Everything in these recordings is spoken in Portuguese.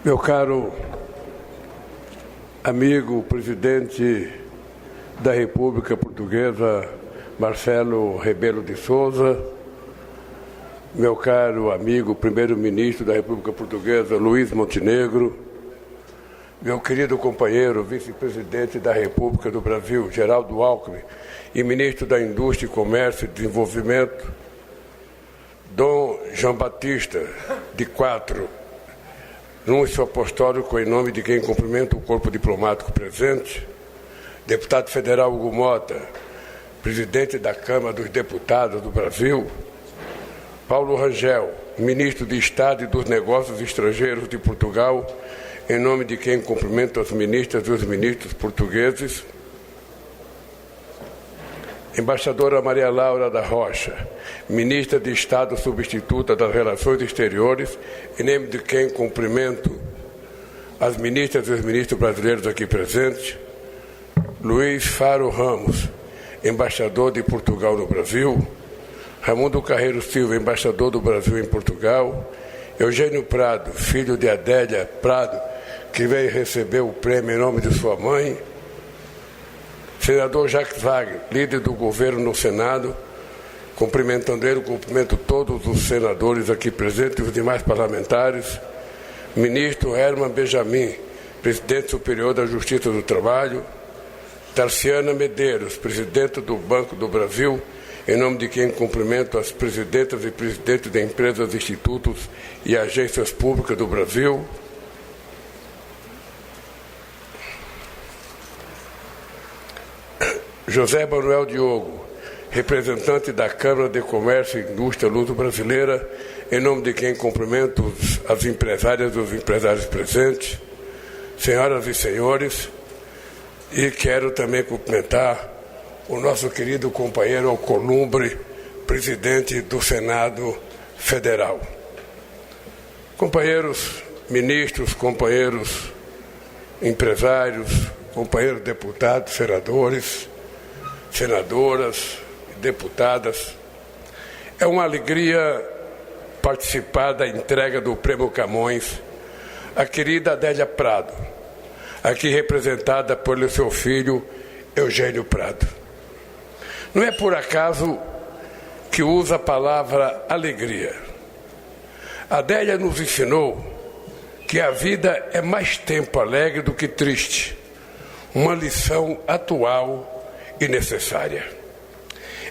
Meu caro amigo presidente da República Portuguesa, Marcelo Rebelo de Sousa, meu caro amigo primeiro-ministro da República Portuguesa, Luiz Montenegro, meu querido companheiro vice-presidente da República do Brasil, Geraldo Alckmin, e ministro da Indústria, Comércio e Desenvolvimento, Dom João Batista de Quatro, Núncio Apostólico, em nome de quem cumprimento o corpo diplomático presente, deputado federal Hugo Mota, presidente da Câmara dos Deputados do Brasil, Paulo Rangel, ministro de Estado e dos Negócios Estrangeiros de Portugal, em nome de quem cumprimento as ministras e os ministros portugueses, embaixadora Maria Laura da Rocha, ministra de Estado substituta das Relações Exteriores, em nome de quem cumprimento as ministras e os ministros brasileiros aqui presentes, Luiz Faro Ramos, embaixador de Portugal no Brasil, Raimundo Carreiro Silva, embaixador do Brasil em Portugal, Eugênio Prado, filho de Adélia Prado, que veio receber o prêmio em nome de sua mãe, senador Jacques Wagner, líder do governo no Senado, cumprimentando ele, cumprimento todos os senadores aqui presentes e os demais parlamentares, ministro Herman Benjamin, presidente superior da Justiça do Trabalho, Tarciana Medeiros, presidente do Banco do Brasil, em nome de quem cumprimento as presidentas e presidentes de empresas, institutos e agências públicas do Brasil, José Manuel Diogo, representante da Câmara de Comércio e Indústria Luso-Brasileira, em nome de quem cumprimento as empresárias e os empresários presentes, senhoras e senhores, e quero também cumprimentar o nosso querido companheiro Alcolumbre, presidente do Senado Federal. Companheiros ministros, companheiros empresários, companheiros deputados, senadores, senadoras, deputadas, é uma alegria participar da entrega do Prêmio Camões à querida Adélia Prado, aqui representada pelo seu filho Eugênio Prado. Não é por acaso que usa a palavra alegria. Adélia nos ensinou que a vida é mais tempo alegre do que triste, uma lição atual e necessária.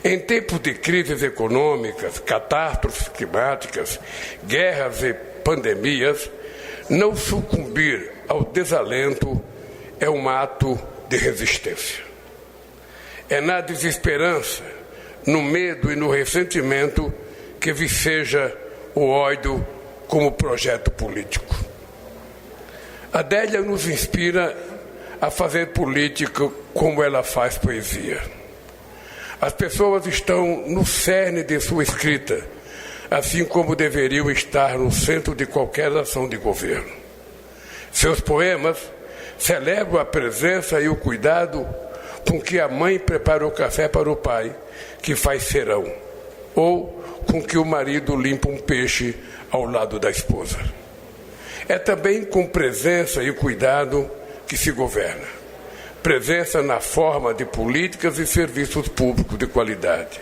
Em tempos de crises econômicas, catástrofes climáticas, guerras e pandemias, não sucumbir ao desalento é um ato de resistência. É na desesperança, no medo e no ressentimento que viceja o ódio como projeto político. Adélia nos inspira a fazer política como ela faz poesia. As pessoas estão no cerne de sua escrita, assim como deveriam estar no centro de qualquer ação de governo. Seus poemas celebram a presença e o cuidado com que a mãe prepara o café para o pai, que faz serão, ou com que o marido limpa um peixe ao lado da esposa. É também com presença e cuidado que se governa. Presença na forma de políticas e serviços públicos de qualidade.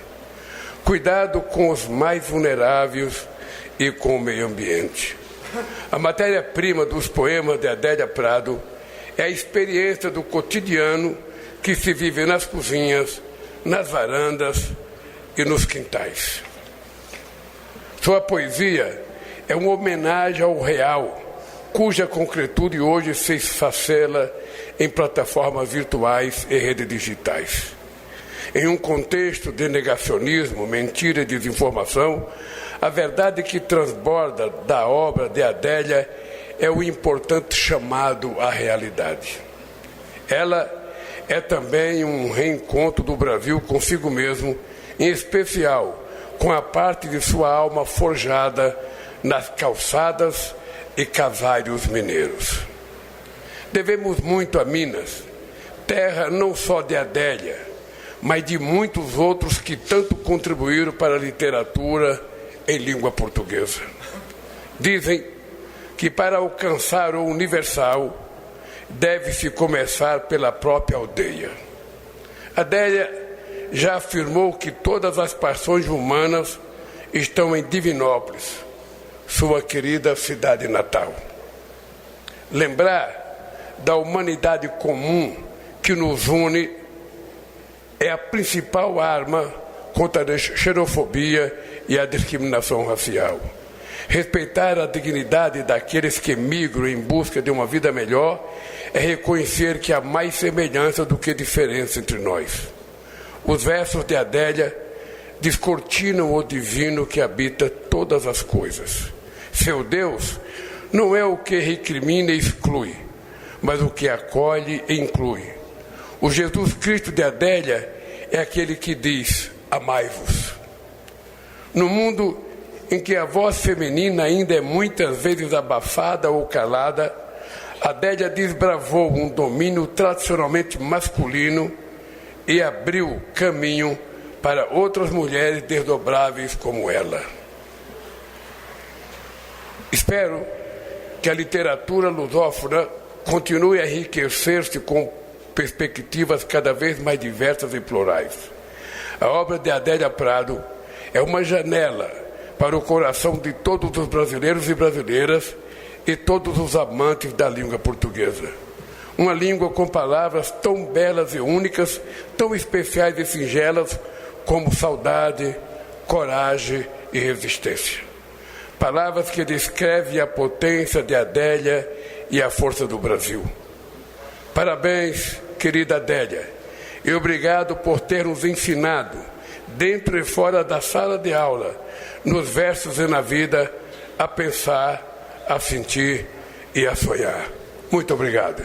Cuidado com os mais vulneráveis e com o meio ambiente. A matéria-prima dos poemas de Adélia Prado é a experiência do cotidiano que se vive nas cozinhas, nas varandas e nos quintais. Sua poesia é uma homenagem ao real, cuja concretude hoje se esfacela em plataformas virtuais e redes digitais. Em um contexto de negacionismo, mentira e desinformação, a verdade que transborda da obra de Adélia é o importante chamado à realidade. Ela é também um reencontro do Brasil consigo mesmo, em especial com a parte de sua alma forjada nas calçadas e casários mineiros. Devemos muito a Minas, terra não só de Adélia, mas de muitos outros que tanto contribuíram para a literatura em língua portuguesa. Dizem que para alcançar o universal deve-se começar pela própria aldeia. Adélia já afirmou que todas as paixões humanas estão em Divinópolis, sua querida cidade natal. Lembrar da humanidade comum que nos une é a principal arma contra a xenofobia e a discriminação racial. Respeitar a dignidade daqueles que migram em busca de uma vida melhor é reconhecer que há mais semelhança do que diferença entre nós. Os versos de Adélia descortinam o divino que habita todas as coisas. Seu Deus não é o que recrimina e exclui, mas o que acolhe e inclui. O Jesus Cristo de Adélia é aquele que diz: amai-vos. No mundo em que a voz feminina ainda é muitas vezes abafada ou calada, Adélia desbravou um domínio tradicionalmente masculino e abriu caminho para outras mulheres desdobráveis como ela. Espero que a literatura lusófona continue a enriquecer-se com perspectivas cada vez mais diversas e plurais. A obra de Adélia Prado é uma janela para o coração de todos os brasileiros e brasileiras e todos os amantes da língua portuguesa. Uma língua com palavras tão belas e únicas, tão especiais e singelas como saudade, coragem e resistência. Palavras que descrevem a potência de Adélia e a força do Brasil. Parabéns, querida Adélia, e obrigado por ter nos ensinado, dentro e fora da sala de aula, nos versos e na vida, a pensar, a sentir e a sonhar. Muito obrigado.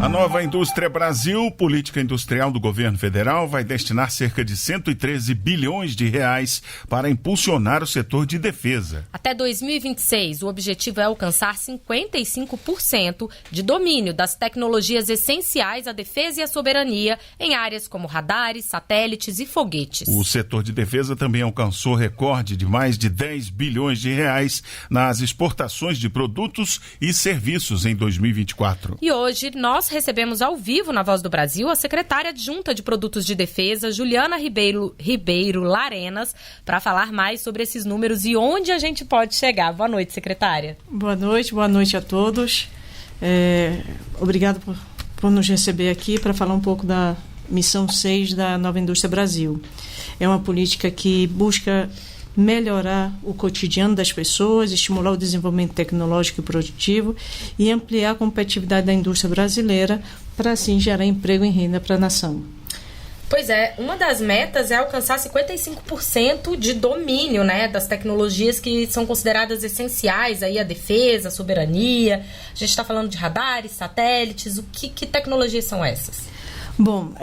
A nova Indústria Brasil, política industrial do governo federal, vai destinar cerca de 113 bilhões de reais para impulsionar o setor de defesa. Até 2026, o objetivo é alcançar 55% de domínio das tecnologias essenciais à defesa e à soberania em áreas como radares, satélites e foguetes. O setor de defesa também alcançou recorde de mais de 10 bilhões de reais nas exportações de produtos e serviços em 2024. E hoje nós recebemos ao vivo na Voz do Brasil a secretária adjunta de Produtos de Defesa, Juliana Ribeiro Larenas, para falar mais sobre esses números e onde a gente pode chegar. Boa noite, secretária. Boa noite a todos. Obrigado por nos receber aqui para falar um pouco da missão 6 da Nova Indústria Brasil. É uma política que busca melhorar o cotidiano das pessoas, estimular o desenvolvimento tecnológico e produtivo e ampliar a competitividade da indústria brasileira para, assim, gerar emprego e renda para a nação. Pois é, uma das metas é alcançar 55% de domínio, né, das tecnologias que são consideradas essenciais aí à defesa, à soberania. A gente está falando de radares, satélites, que tecnologias são essas? Bom,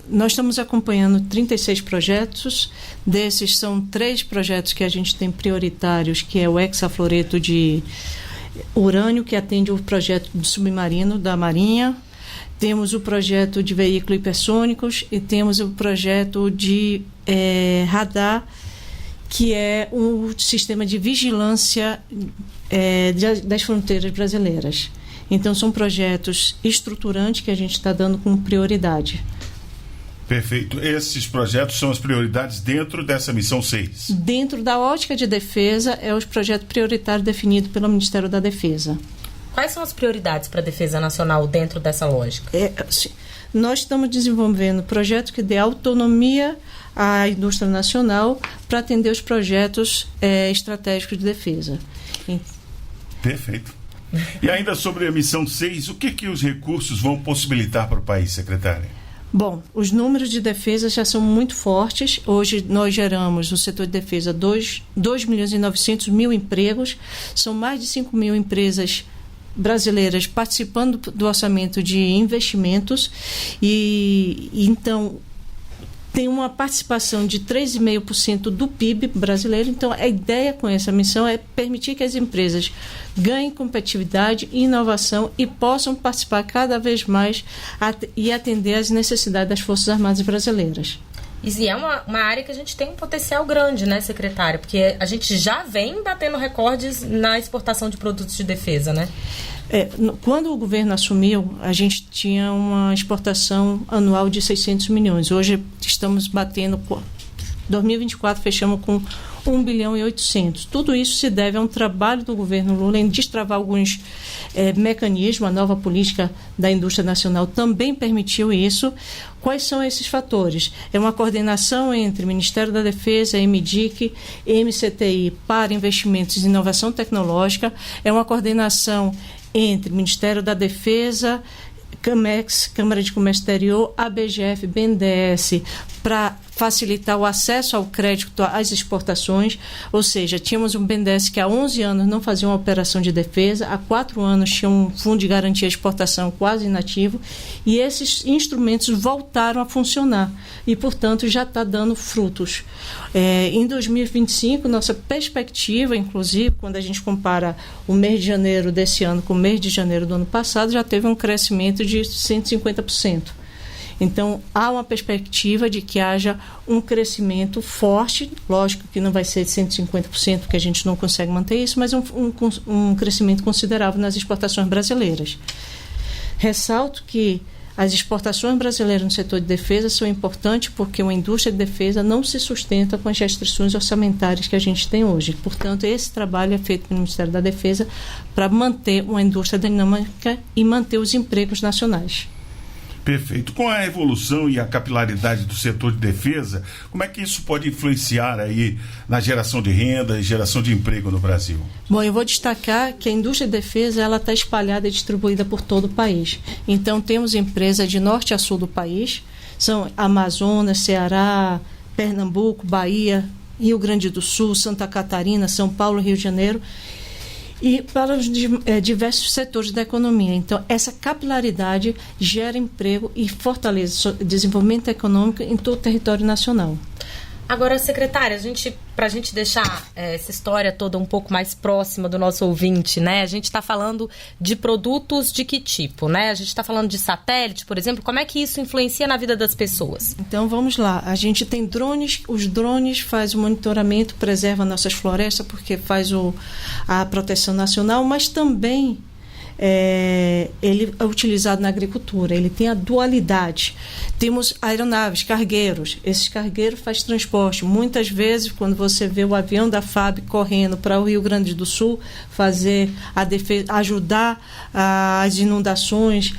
nós estamos acompanhando 36 projetos. Desses são 3 projetos que a gente tem prioritários, que é o hexafluoreto de urânio, que atende o projeto do submarino da Marinha. Temos o projeto de veículos hipersônicos e temos o projeto de radar, que é um sistema de vigilância das fronteiras brasileiras. Então, são projetos estruturantes que a gente está dando com prioridade. Perfeito. Esses projetos são as prioridades dentro dessa missão 6? Dentro da ótica de defesa, é os projetos prioritários definidos pelo Ministério da Defesa. Quais são as prioridades para a defesa nacional dentro dessa lógica? Nós estamos desenvolvendo projetos que dê autonomia à indústria nacional para atender os projetos estratégicos de defesa. Perfeito. E ainda sobre a missão 6, o que os recursos vão possibilitar para o país, secretária? Bom, os números de defesa já são muito fortes. Hoje nós geramos no setor de defesa 2.900.000 empregos. São mais de 5 mil empresas brasileiras participando do orçamento de investimentos. E então tem uma participação de 3,5% do PIB brasileiro. Então, a ideia com essa missão é permitir que as empresas ganhem competitividade e inovação e possam participar cada vez mais e atender às necessidades das Forças Armadas brasileiras. E é uma área que a gente tem um potencial grande, né, secretária? Porque a gente já vem batendo recordes na exportação de produtos de defesa, né? Quando o governo assumiu, a gente tinha uma exportação anual de 600 milhões. Hoje estamos batendo... 2024 fechamos com 1 bilhão e 800. Tudo isso se deve a um trabalho do governo Lula em destravar alguns mecanismos. A nova política da indústria nacional também permitiu isso. Quais são esses fatores? É uma coordenação entre o Ministério da Defesa, MDIC e MCTI para investimentos em inovação tecnológica. É uma coordenação entre o Ministério da Defesa, CAMEX, Câmara de Comércio Exterior, ABGF, BNDES, para facilitar o acesso ao crédito às exportações, ou seja, tínhamos um BNDES que há 11 anos não fazia uma operação de defesa, há 4 anos tinha um fundo de garantia de exportação quase inativo, e esses instrumentos voltaram a funcionar e, portanto, já está dando frutos. Em 2025, nossa perspectiva, inclusive, quando a gente compara o mês de janeiro desse ano com o mês de janeiro do ano passado, já teve um crescimento de 150%. Então, há uma perspectiva de que haja um crescimento forte, lógico que não vai ser de 150%, porque a gente não consegue manter isso, mas um crescimento considerável nas exportações brasileiras. Ressalto que as exportações brasileiras no setor de defesa são importantes porque uma indústria de defesa não se sustenta com as restrições orçamentárias que a gente tem hoje. Portanto, esse trabalho é feito pelo Ministério da Defesa para manter uma indústria dinâmica e manter os empregos nacionais. Perfeito. Com a evolução e a capilaridade do setor de defesa, como é que isso pode influenciar aí na geração de renda e geração de emprego no Brasil? Bom, eu vou destacar que a indústria de defesa ela está espalhada e distribuída por todo o país. Então, temos empresas de norte a sul do país, são Amazonas, Ceará, Pernambuco, Bahia, Rio Grande do Sul, Santa Catarina, São Paulo, Rio de Janeiro, e para os diversos setores da economia. Então, essa capilaridade gera emprego e fortalece o desenvolvimento econômico em todo o território nacional. Agora, secretária, para a gente deixar essa história toda um pouco mais próxima do nosso ouvinte, né? A gente está falando de produtos de que tipo, né? A gente está falando de satélite, por exemplo. Como é que isso influencia na vida das pessoas? Então, vamos lá. A gente tem drones. Os drones fazem o monitoramento, preservam nossas florestas, porque faz a proteção nacional, mas também ele é utilizado na agricultura, ele tem a dualidade. Temos aeronaves, cargueiros, esses cargueiros fazem transporte. Muitas vezes, quando você vê o avião da FAB correndo para o Rio Grande do Sul, fazer a defesa, ajudar as inundações,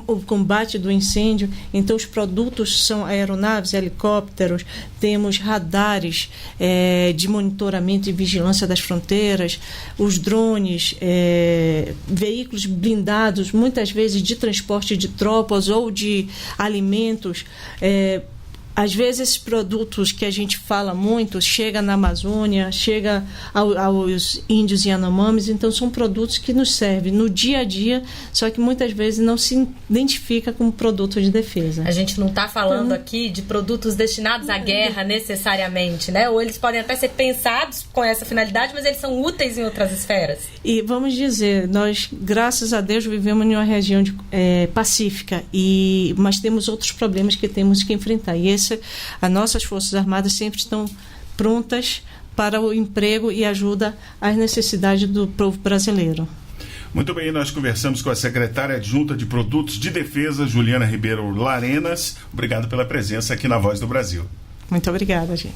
o combate do incêndio, então os produtos são aeronaves, helicópteros, temos radares de monitoramento e vigilância das fronteiras, os drones, veículos blindados, muitas vezes de transporte de tropas ou de alimentos. Às vezes esses produtos que a gente fala muito chega na Amazônia, chega aos índios e Yanomamis, então são produtos que nos servem no dia a dia, só que muitas vezes não se identifica como produto de defesa. A gente não está falando aqui de produtos destinados à guerra necessariamente, né? Ou eles podem até ser pensados com essa finalidade, mas eles são úteis em outras esferas. E vamos dizer, nós, graças a Deus, vivemos em uma região pacífica, mas temos outros problemas que temos que enfrentar. E as nossas Forças Armadas sempre estão prontas para o emprego e ajuda às necessidades do povo brasileiro. Muito bem, nós conversamos com a secretária adjunta de Produtos de Defesa, Juliana Ribeiro Larenas. Obrigado pela presença aqui na Voz do Brasil. Muito obrigada, gente.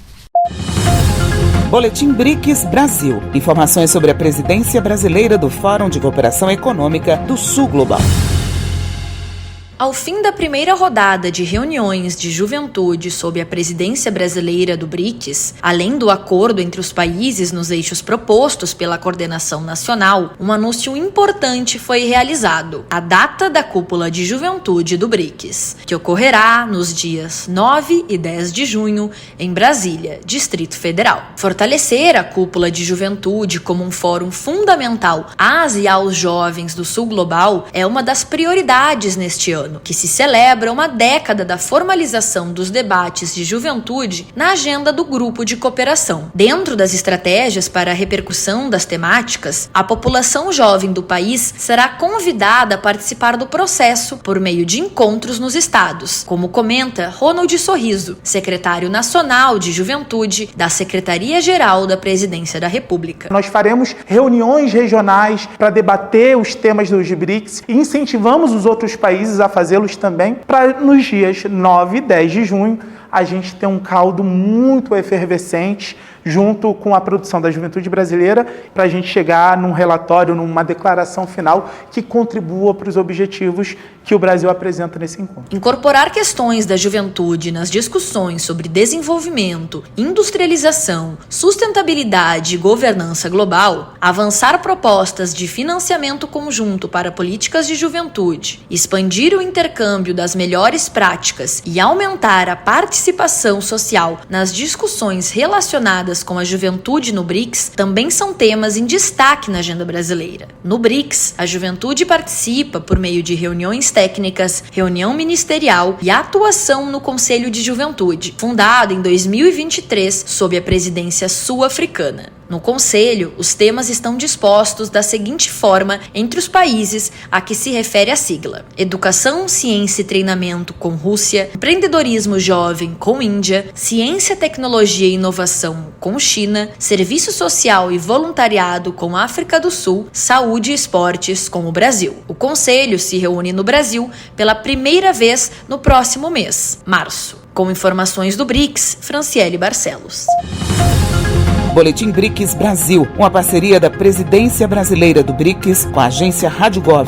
Boletim BRICS Brasil. Informações sobre a presidência brasileira do Fórum de Cooperação Econômica do Sul Global. Ao fim da primeira rodada de reuniões de juventude sob a presidência brasileira do BRICS, além do acordo entre os países nos eixos propostos pela coordenação nacional, um anúncio importante foi realizado: a data da cúpula de juventude do BRICS, que ocorrerá nos dias 9 e 10 de junho em Brasília, Distrito Federal. Fortalecer a cúpula de juventude como um fórum fundamental às e aos jovens do Sul Global é uma das prioridades neste ano. ano, que se celebra uma década da formalização dos debates de juventude na agenda do Grupo de Cooperação. Dentro das estratégias para a repercussão das temáticas, a população jovem do país será convidada a participar do processo por meio de encontros nos estados, como comenta Ronald Sorriso, secretário nacional de Juventude da Secretaria-Geral da Presidência da República. Nós faremos reuniões regionais para debater os temas dos BRICS e incentivamos os outros países a fazê-los também, para nos dias 9 e 10 de junho a gente ter um caldo muito efervescente junto com a produção da juventude brasileira, para a gente chegar num relatório, numa declaração final que contribua para os objetivos que o Brasil apresenta nesse encontro. Incorporar questões da juventude nas discussões sobre desenvolvimento, industrialização, sustentabilidade e governança global, avançar propostas de financiamento conjunto para políticas de juventude, expandir o intercâmbio das melhores práticas e aumentar a participação social nas discussões relacionadas com a juventude no BRICS também são temas em destaque na agenda brasileira. No BRICS, a juventude participa por meio de reuniões técnicas, reunião ministerial e atuação no Conselho de Juventude, fundado em 2023 sob a presidência sul-africana. No Conselho, os temas estão dispostos da seguinte forma entre os países a que se refere a sigla: Educação, Ciência e Treinamento com Rússia, Empreendedorismo Jovem com Índia, Ciência, Tecnologia e Inovação com China, Serviço Social e Voluntariado com África do Sul, Saúde e Esportes com o Brasil. O Conselho se reúne no Brasil pela primeira vez no próximo mês, março. Com informações do BRICS, Franciele Barcelos. Boletim BRICS Brasil, uma parceria da Presidência Brasileira do BRICS com a agência Rádio Gov.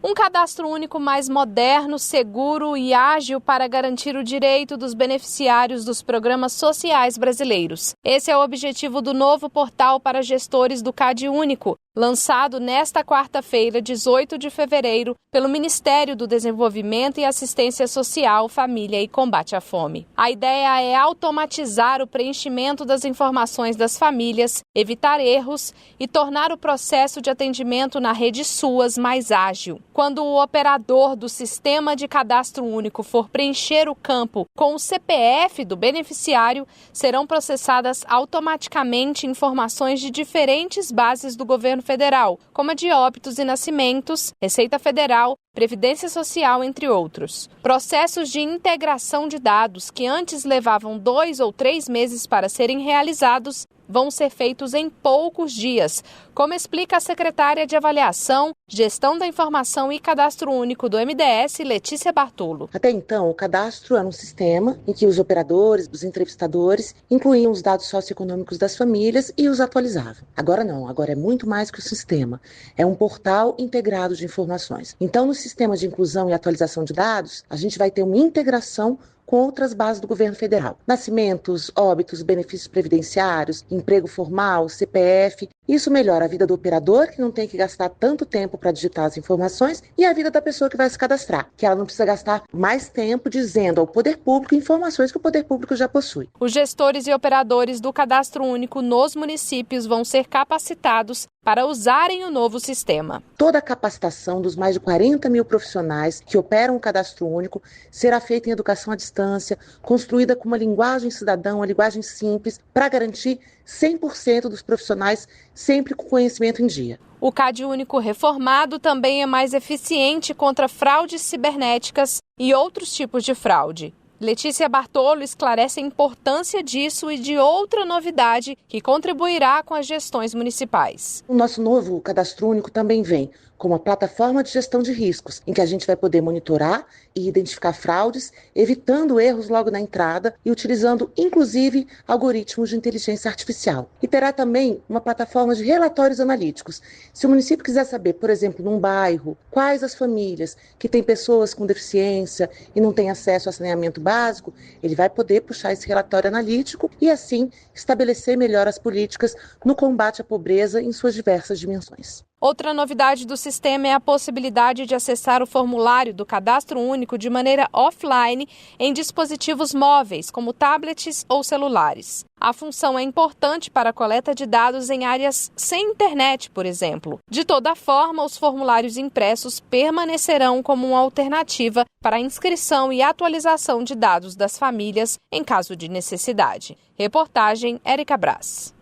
Um cadastro único mais moderno, seguro e ágil para garantir o direito dos beneficiários dos programas sociais brasileiros. Esse é o objetivo do novo portal para gestores do CAD Único, lançado nesta quarta-feira, 18 de fevereiro, pelo Ministério do Desenvolvimento e Assistência Social, Família e Combate à Fome. A ideia é automatizar o preenchimento das informações das famílias, evitar erros e tornar o processo de atendimento na rede SUAS mais ágil. Quando o operador do Sistema de Cadastro Único for preencher o campo com o CPF do beneficiário, serão processadas automaticamente informações de diferentes bases do governo federal, como a de óbitos e nascimentos, Receita Federal, Previdência Social, entre outros. Processos de integração de dados que antes levavam 2 ou 3 meses para serem realizados vão ser feitos em poucos dias, como explica a secretária de Avaliação, Gestão da Informação e Cadastro Único do MDS, Letícia Bartolo. Até então, o cadastro era um sistema em que os operadores, os entrevistadores, incluíam os dados socioeconômicos das famílias e os atualizavam. Agora não, agora é muito mais que o sistema. É um portal integrado de informações. Então, no sistema de inclusão e atualização de dados, a gente vai ter uma integração com outras bases do governo federal. Nascimentos, óbitos, benefícios previdenciários, emprego formal, CPF. Isso melhora a vida do operador, que não tem que gastar tanto tempo para digitar as informações, e a vida da pessoa que vai se cadastrar, que ela não precisa gastar mais tempo dizendo ao poder público informações que o poder público já possui. Os gestores e operadores do Cadastro Único nos municípios vão ser capacitados para usarem o novo sistema. Toda a capacitação dos mais de 40 mil profissionais que operam o Cadastro Único será feita em educação à distância, construída com uma linguagem cidadã, uma linguagem simples, para garantir 100% dos profissionais sempre com conhecimento em dia. O CAD Único reformado também é mais eficiente contra fraudes cibernéticas e outros tipos de fraude. Letícia Bartolo esclarece a importância disso e de outra novidade que contribuirá com as gestões municipais. O nosso novo Cadastro Único também vem com uma plataforma de gestão de riscos, em que a gente vai poder monitorar e identificar fraudes, evitando erros logo na entrada e utilizando, inclusive, algoritmos de inteligência artificial. E terá também uma plataforma de relatórios analíticos. Se o município quiser saber, por exemplo, num bairro, quais as famílias que têm pessoas com deficiência e não têm acesso a saneamento básico, ele vai poder puxar esse relatório analítico e, assim, estabelecer melhor as políticas no combate à pobreza em suas diversas dimensões. Outra novidade do sistema é a possibilidade de acessar o formulário do Cadastro Único de maneira offline em dispositivos móveis, como tablets ou celulares. A função é importante para a coleta de dados em áreas sem internet, por exemplo. De toda forma, os formulários impressos permanecerão como uma alternativa para a inscrição e atualização de dados das famílias em caso de necessidade. Reportagem Érica Braz.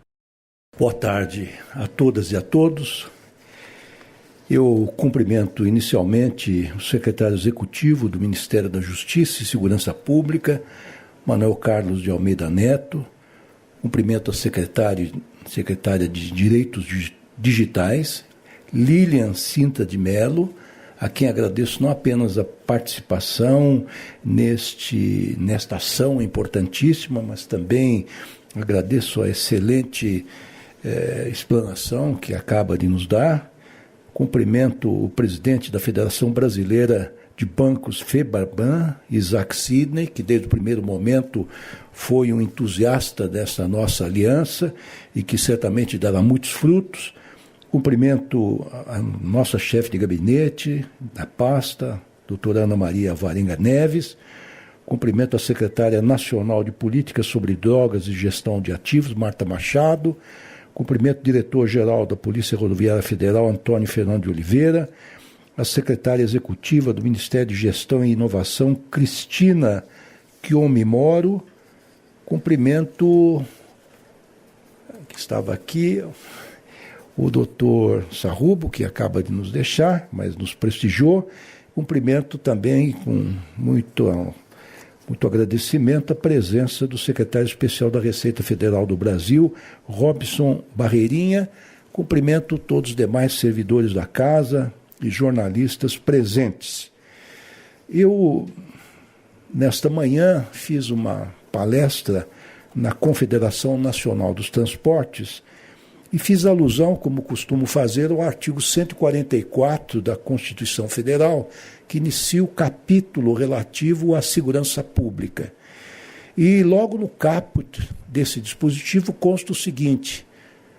Boa tarde a todas e a todos. Eu cumprimento inicialmente o secretário executivo do Ministério da Justiça e Segurança Pública, Manuel Carlos de Almeida Neto. Cumprimento a secretária de Direitos Digitais, Lilian Cinta de Mello, a quem agradeço não apenas a participação nesta ação importantíssima, mas também agradeço a excelente explanação que acaba de nos dar. Cumprimento o presidente da Federação Brasileira de Bancos, FEBRABAN, Isaac Sidney, que desde o primeiro momento foi um entusiasta dessa nossa aliança e que certamente dará muitos frutos. Cumprimento a nossa chefe de gabinete da pasta, doutora Ana Maria Varenga Neves. Cumprimento a secretária nacional de Políticas sobre Drogas e Gestão de Ativos, Marta Machado. Cumprimento o diretor-geral da Polícia Rodoviária Federal, Antônio Fernando de Oliveira. A secretária executiva do Ministério de Gestão e Inovação, Cristina Chiome Moro. Cumprimento, que estava aqui, o doutor Sarrubo, que acaba de nos deixar, mas nos prestigiou. Cumprimento também com muito agradecimento a presença do secretário especial da Receita Federal do Brasil, Robson Barreirinha. Cumprimento todos os demais servidores da casa e jornalistas presentes. Eu, nesta manhã, fiz uma palestra na Confederação Nacional dos Transportes e fiz alusão, como costumo fazer, ao artigo 144 da Constituição Federal, que inicia o capítulo relativo à segurança pública. E logo no caput desse dispositivo consta o seguinte: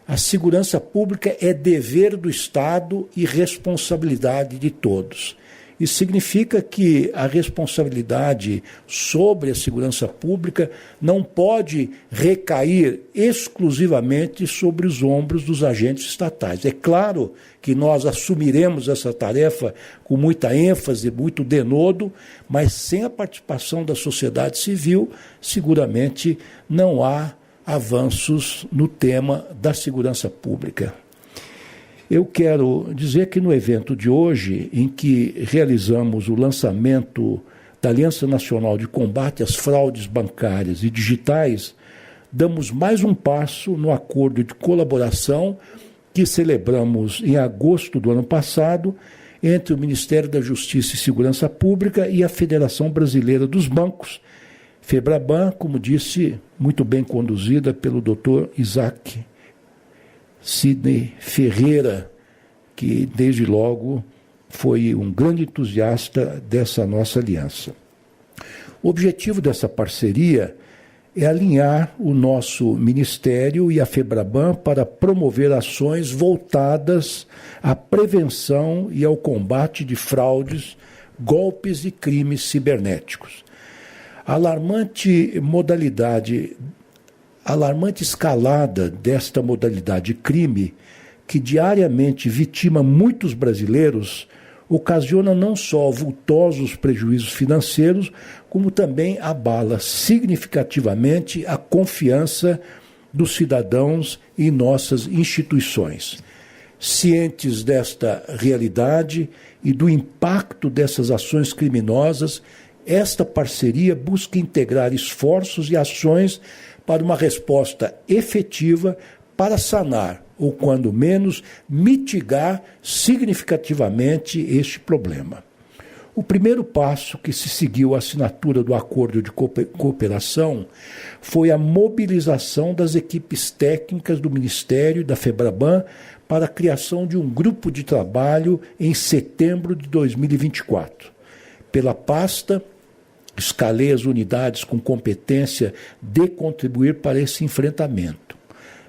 a segurança pública é dever do Estado e responsabilidade de todos. Isso significa que a responsabilidade sobre a segurança pública não pode recair exclusivamente sobre os ombros dos agentes estatais. É claro que nós assumiremos essa tarefa com muita ênfase, muito denodo, mas sem a participação da sociedade civil, seguramente não há avanços no tema da segurança pública. Eu quero dizer que no evento de hoje, em que realizamos o lançamento da Aliança Nacional de Combate às Fraudes Bancárias e Digitais, damos mais um passo no acordo de colaboração que celebramos em agosto do ano passado entre o Ministério da Justiça e Segurança Pública e a Federação Brasileira dos Bancos, FEBRABAN, como disse, muito bem conduzida pelo Dr. Isaac Sidney Ferreira, que desde logo foi um grande entusiasta dessa nossa aliança. O objetivo dessa parceria é alinhar o nosso Ministério e a FEBRABAN para promover ações voltadas à prevenção e ao combate de fraudes, golpes e crimes cibernéticos. A alarmante escalada desta modalidade de crime, que diariamente vitima muitos brasileiros, ocasiona não só vultosos prejuízos financeiros, como também abala significativamente a confiança dos cidadãos em nossas instituições. Cientes desta realidade e do impacto dessas ações criminosas, esta parceria busca integrar esforços e ações para uma resposta efetiva para sanar, ou quando menos, mitigar significativamente este problema. O primeiro passo que se seguiu à assinatura do acordo de cooperação foi a mobilização das equipes técnicas do Ministério e da FEBRABAN para a criação de um grupo de trabalho em setembro de 2024. Pela pasta, escalei as unidades com competência de contribuir para esse enfrentamento.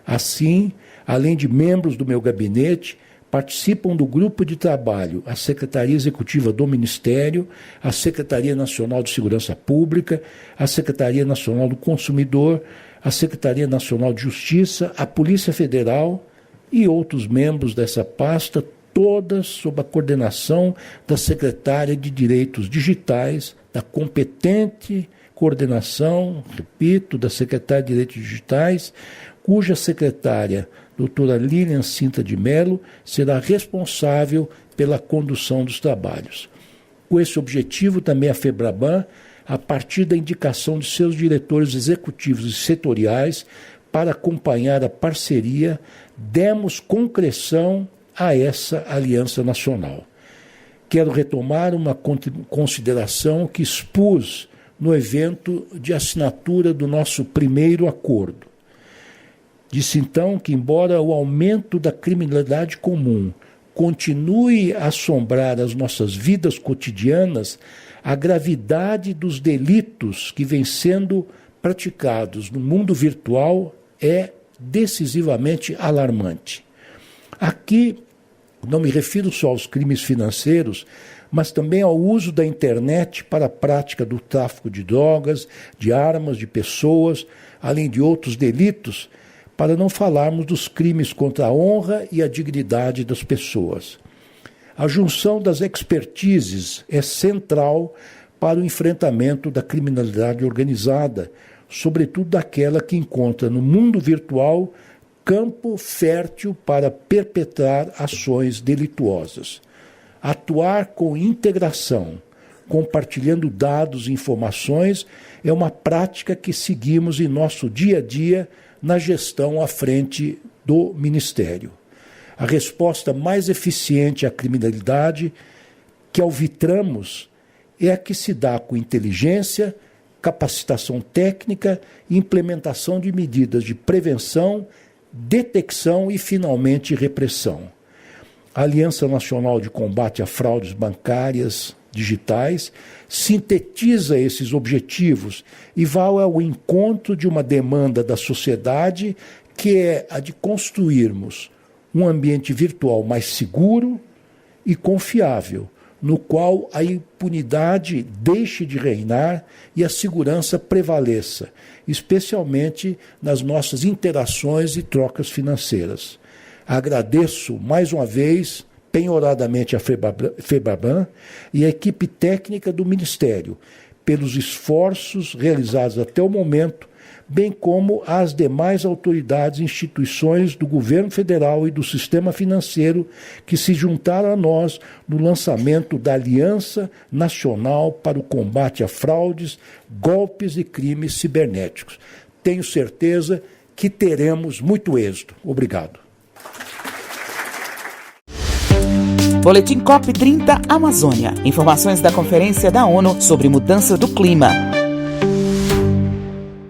Assim, além de membros do meu gabinete, Participam do grupo de trabalho a Secretaria Executiva do Ministério, a Secretaria Nacional de Segurança Pública, a Secretaria Nacional do Consumidor, a Secretaria Nacional de Justiça, a Polícia Federal e outros membros dessa pasta, todas sob a coordenação da Secretária de Direitos Digitais, da competente coordenação, repito, da Secretaria de Direitos Digitais, cuja secretária, doutora Lilian Cinta de Mello, será responsável pela condução dos trabalhos. Com esse objetivo, também a FEBRABAN, a partir da indicação de seus diretores executivos e setoriais, para acompanhar a parceria, demos concreção a essa aliança nacional. Quero retomar uma consideração que expus no evento de assinatura do nosso primeiro acordo. Disse então que, embora o aumento da criminalidade comum continue a assombrar as nossas vidas cotidianas, a gravidade dos delitos que vêm sendo praticados no mundo virtual é decisivamente alarmante. Aqui não me refiro só aos crimes financeiros, mas também ao uso da internet para a prática do tráfico de drogas, de armas, de pessoas, além de outros delitos, para não falarmos dos crimes contra a honra e a dignidade das pessoas. A junção das expertises é central para o enfrentamento da criminalidade organizada, sobretudo daquela que encontra no mundo virtual campo fértil para perpetrar ações delituosas. Atuar com integração, compartilhando dados e informações, é uma prática que seguimos em nosso dia a dia na gestão à frente do Ministério. A resposta mais eficiente à criminalidade que alvitramos é a que se dá com inteligência, capacitação técnica e implementação de medidas de prevenção, detecção e, finalmente, repressão. A Aliança Nacional de Combate a Fraudes Bancárias Digitais sintetiza esses objetivos e vai ao encontro de uma demanda da sociedade, que é a de construirmos um ambiente virtual mais seguro e confiável, no qual a impunidade deixe de reinar e a segurança prevaleça, especialmente nas nossas interações e trocas financeiras. Agradeço mais uma vez penhoradamente a FEBRABAN e a equipe técnica do Ministério pelos esforços realizados até o momento, bem como às demais autoridades e instituições do governo federal e do sistema financeiro que se juntaram a nós no lançamento da Aliança Nacional para o Combate a Fraudes, Golpes e Crimes Cibernéticos. Tenho certeza que teremos muito êxito. Obrigado. Boletim COP30 Amazônia. Informações da Conferência da ONU sobre Mudança do Clima.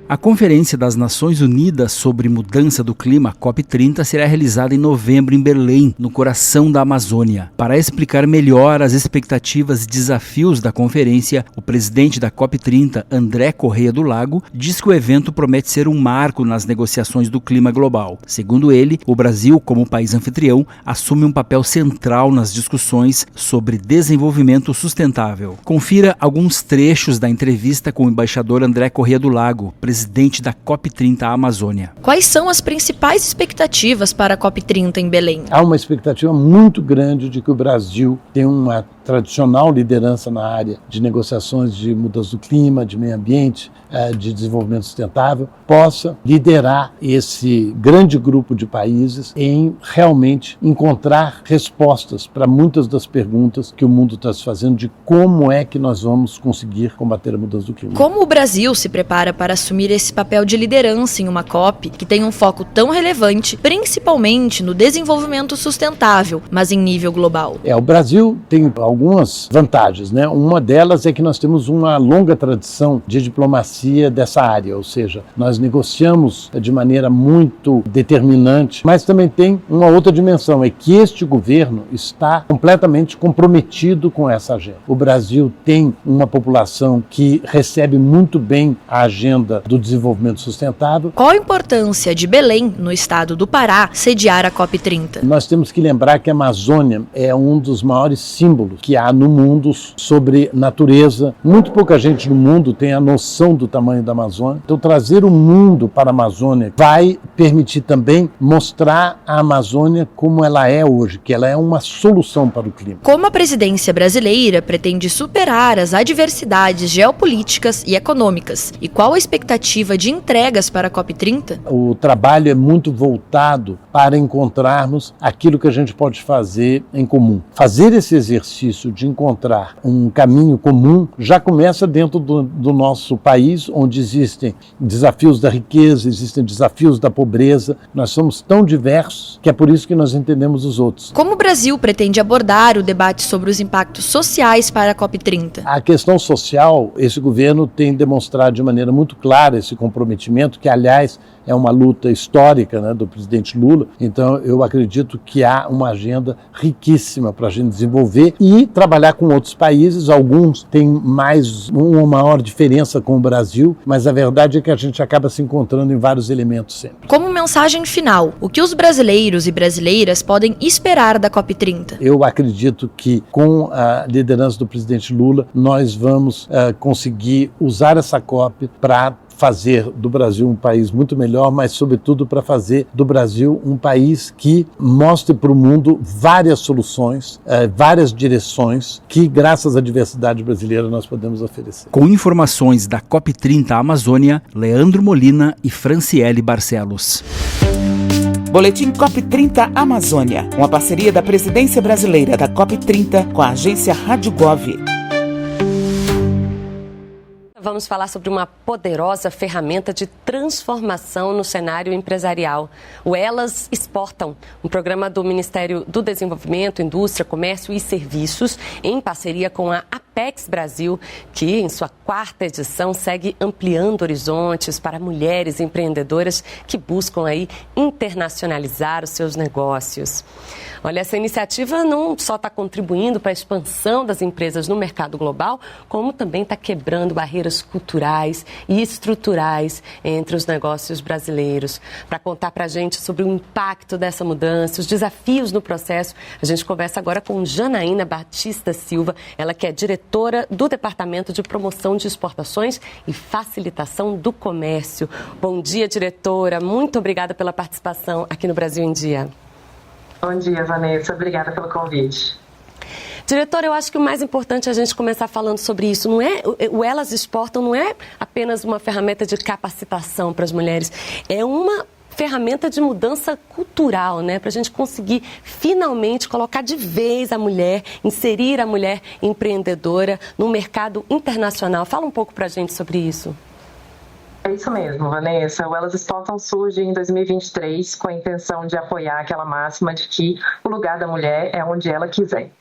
A Conferência das Nações Unidas sobre Mudança do Clima, COP30, será realizada em novembro em Belém, no coração da Amazônia. Para explicar melhor as expectativas e desafios da conferência, o presidente da COP30, André Correia do Lago, diz que o evento promete ser um marco nas negociações do clima global. Segundo ele, o Brasil, como país anfitrião, assume um papel central nas discussões sobre desenvolvimento sustentável. Confira alguns trechos da entrevista com o embaixador André Correia do Lago, presidente da COP30 Amazônia. Quais são as principais expectativas para a COP30 em Belém? Há uma expectativa muito grande de que o Brasil tenha uma tradicional liderança na área de negociações de mudança do clima, de meio ambiente, de desenvolvimento sustentável, possa liderar esse grande grupo de países em realmente encontrar respostas para muitas das perguntas que o mundo está se fazendo de como é que nós vamos conseguir combater a mudança do clima. Como o Brasil se prepara para assumir esse papel de liderança em uma COP que tem um foco tão relevante, principalmente no desenvolvimento sustentável, mas em nível global? O Brasil tem, ao algumas vantagens, né? Uma delas é que nós temos uma longa tradição de diplomacia dessa área, ou seja, nós negociamos de maneira muito determinante, mas também tem uma outra dimensão, é que este governo está completamente comprometido com essa agenda. O Brasil tem uma população que recebe muito bem a agenda do desenvolvimento sustentável. Qual a importância de Belém, no estado do Pará, sediar a COP30? Nós temos que lembrar que a Amazônia é um dos maiores símbolos que há no mundo sobre natureza. Muito pouca gente no mundo tem a noção do tamanho da Amazônia. Então, trazer o mundo para a Amazônia vai permitir também mostrar a Amazônia como ela é hoje, que ela é uma solução para o clima. Como a presidência brasileira pretende superar as adversidades geopolíticas e econômicas? E qual a expectativa de entregas para a COP30? O trabalho é muito voltado para encontrarmos aquilo que a gente pode fazer em comum. Fazer esse exercício de encontrar um caminho comum já começa dentro do nosso país, onde existem desafios da riqueza, existem desafios da pobreza. Nós somos tão diversos que é por isso que nós entendemos os outros. Como o Brasil pretende abordar o debate sobre os impactos sociais para a COP30? A questão social, esse governo tem demonstrado de maneira muito clara esse comprometimento, que, aliás, é uma luta histórica, né, do presidente Lula. Então, eu acredito que há uma agenda riquíssima para a gente desenvolver e trabalhar com outros países. Alguns têm uma maior diferença com o Brasil, mas a verdade é que a gente acaba se encontrando em vários elementos sempre. Como mensagem final, o que os brasileiros e brasileiras podem esperar da COP30? Eu acredito que, com a liderança do presidente Lula, nós vamos conseguir usar essa COP para fazer do Brasil um país muito melhor, mas sobretudo para fazer do Brasil um país que mostre para o mundo várias soluções, várias direções que, graças à diversidade brasileira, nós podemos oferecer. Com informações da COP30 Amazônia, Leandro Molina e Franciele Barcelos. Boletim COP30 Amazônia, uma parceria da Presidência Brasileira da COP30 com a agência Rádio Gov. Vamos falar sobre uma poderosa ferramenta de transformação no cenário empresarial. O Elas Exportam, um programa do Ministério do Desenvolvimento, Indústria, Comércio e Serviços, em parceria com a Apex Brasil, que em sua 4ª edição segue ampliando horizontes para mulheres empreendedoras que buscam aí internacionalizar os seus negócios. Olha, essa iniciativa não só está contribuindo para a expansão das empresas no mercado global, como também está quebrando barreiras culturais e estruturais entre os negócios brasileiros. Para contar para a gente sobre o impacto dessa mudança, os desafios no processo, a gente conversa agora com Janaína Batista Silva, ela que é diretora do Departamento de Promoção de Exportações e Facilitação do Comércio. Bom dia, diretora. Muito obrigada pela participação aqui no Brasil em Dia. Bom dia, Vanessa. Obrigada pelo convite. Diretora, eu acho que o mais importante é a gente começar falando sobre isso. Não é, o Elas Exportam não é apenas uma ferramenta de capacitação para as mulheres, é uma ferramenta de mudança cultural, né? Para a gente conseguir finalmente colocar de vez a mulher, inserir a mulher empreendedora no mercado internacional. Fala um pouco para a gente sobre isso. É isso mesmo, Vanessa. O Elas Exportam surge em 2023 com a intenção de apoiar aquela máxima de que o lugar da mulher é onde ela quiser.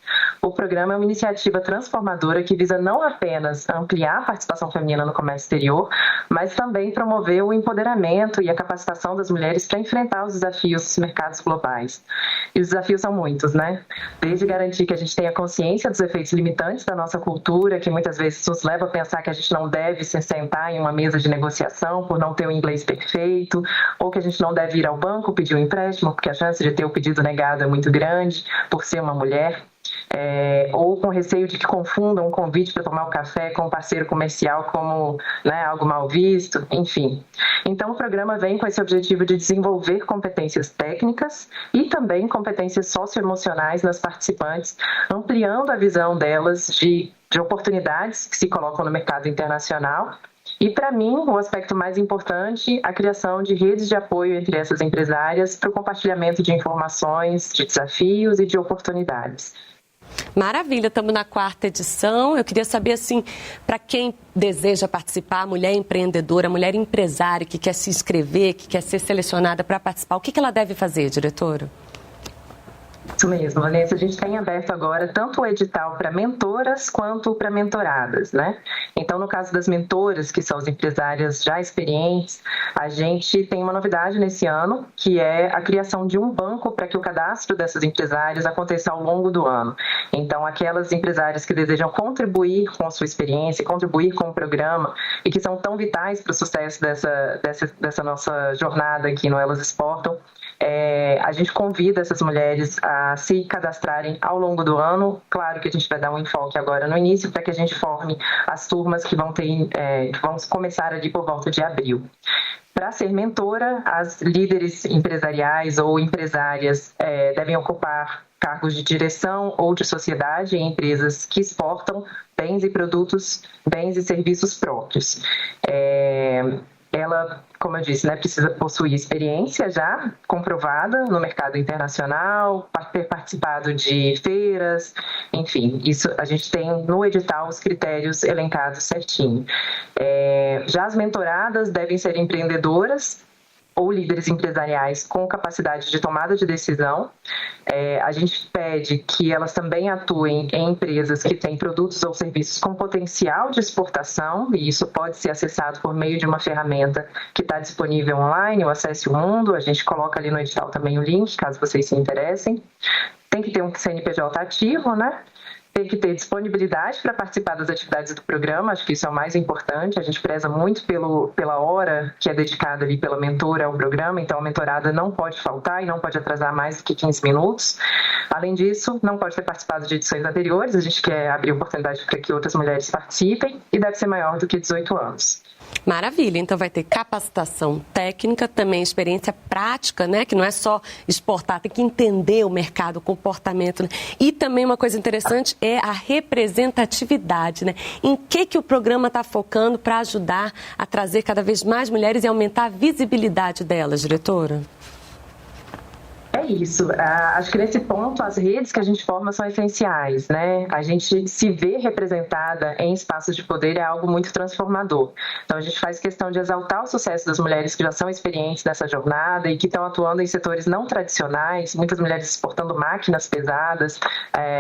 O programa é uma iniciativa transformadora que visa não apenas ampliar a participação feminina no comércio exterior, mas também promover o empoderamento e a capacitação das mulheres para enfrentar os desafios dos mercados globais. E os desafios são muitos, né? Desde garantir que a gente tenha consciência dos efeitos limitantes da nossa cultura, que muitas vezes nos leva a pensar que a gente não deve se sentar em uma mesa de negociação por não ter o inglês perfeito, ou que a gente não deve ir ao banco pedir um empréstimo, porque a chance de ter o pedido negado é muito grande por ser uma mulher. Ou com receio de que confundam um convite para tomar um café com um parceiro comercial como, né, algo mal visto, enfim. Então, o programa vem com esse objetivo de desenvolver competências técnicas e também competências socioemocionais nas participantes, ampliando a visão delas de oportunidades que se colocam no mercado internacional. E, para mim, o aspecto mais importante, a criação de redes de apoio entre essas empresárias para o compartilhamento de informações, de desafios e de oportunidades. Maravilha, estamos na 4ª edição. Eu queria saber, assim, para quem deseja participar, mulher empreendedora, mulher empresária que quer se inscrever, que quer ser selecionada para participar, o que ela deve fazer, diretora? Isso mesmo, Vanessa. A gente tem aberto agora tanto o edital para mentoras quanto para mentoradas, né? Então, no caso das mentoras, que são as empresárias já experientes, a gente tem uma novidade nesse ano, que é a criação de um banco para que o cadastro dessas empresárias aconteça ao longo do ano. Então, aquelas empresárias que desejam contribuir com a sua experiência, contribuir com o programa e que são tão vitais para o sucesso dessa nossa jornada aqui no Elas Exportam, a gente convida essas mulheres a se cadastrarem ao longo do ano. Claro que a gente vai dar um enfoque agora no início para que a gente forme as turmas que vão começar ali por volta de abril. Para ser mentora, as líderes empresariais ou empresárias devem ocupar cargos de direção ou de sociedade em empresas que exportam bens e produtos, bens e serviços próprios. Ela, como eu disse, né, precisa possuir experiência já comprovada no mercado internacional, ter participado de feiras, enfim, isso a gente tem no edital os critérios elencados certinho. Já as mentoradas devem ser empreendedoras ou líderes empresariais com capacidade de tomada de decisão. A gente pede que elas também atuem em empresas que têm produtos ou serviços com potencial de exportação, e isso pode ser acessado por meio de uma ferramenta que está disponível online, o Acesse o Mundo. A gente coloca ali no edital também o link, caso vocês se interessem. Tem que ter um CNPJ ativo, né? Tem que ter disponibilidade para participar das atividades do programa, acho que isso é o mais importante. A gente preza muito pela hora que é dedicada ali pela mentora ao programa, então a mentorada não pode faltar e não pode atrasar mais do que 15 minutos. Além disso, não pode ter participado de edições anteriores, a gente quer abrir oportunidade para que outras mulheres participem e deve ser maior do que 18 anos. Maravilha, então vai ter capacitação técnica, também experiência prática, né? Que não é só exportar, tem que entender o mercado, o comportamento, né? E também uma coisa interessante é a representatividade, né? Em que o programa está focando para ajudar a trazer cada vez mais mulheres e aumentar a visibilidade delas, diretora? É isso. Acho que nesse ponto as redes que a gente forma são essenciais, né? A gente se ver representada em espaços de poder é algo muito transformador. Então a gente faz questão de exaltar o sucesso das mulheres que já são experientes nessa jornada e que estão atuando em setores não tradicionais, muitas mulheres exportando máquinas pesadas,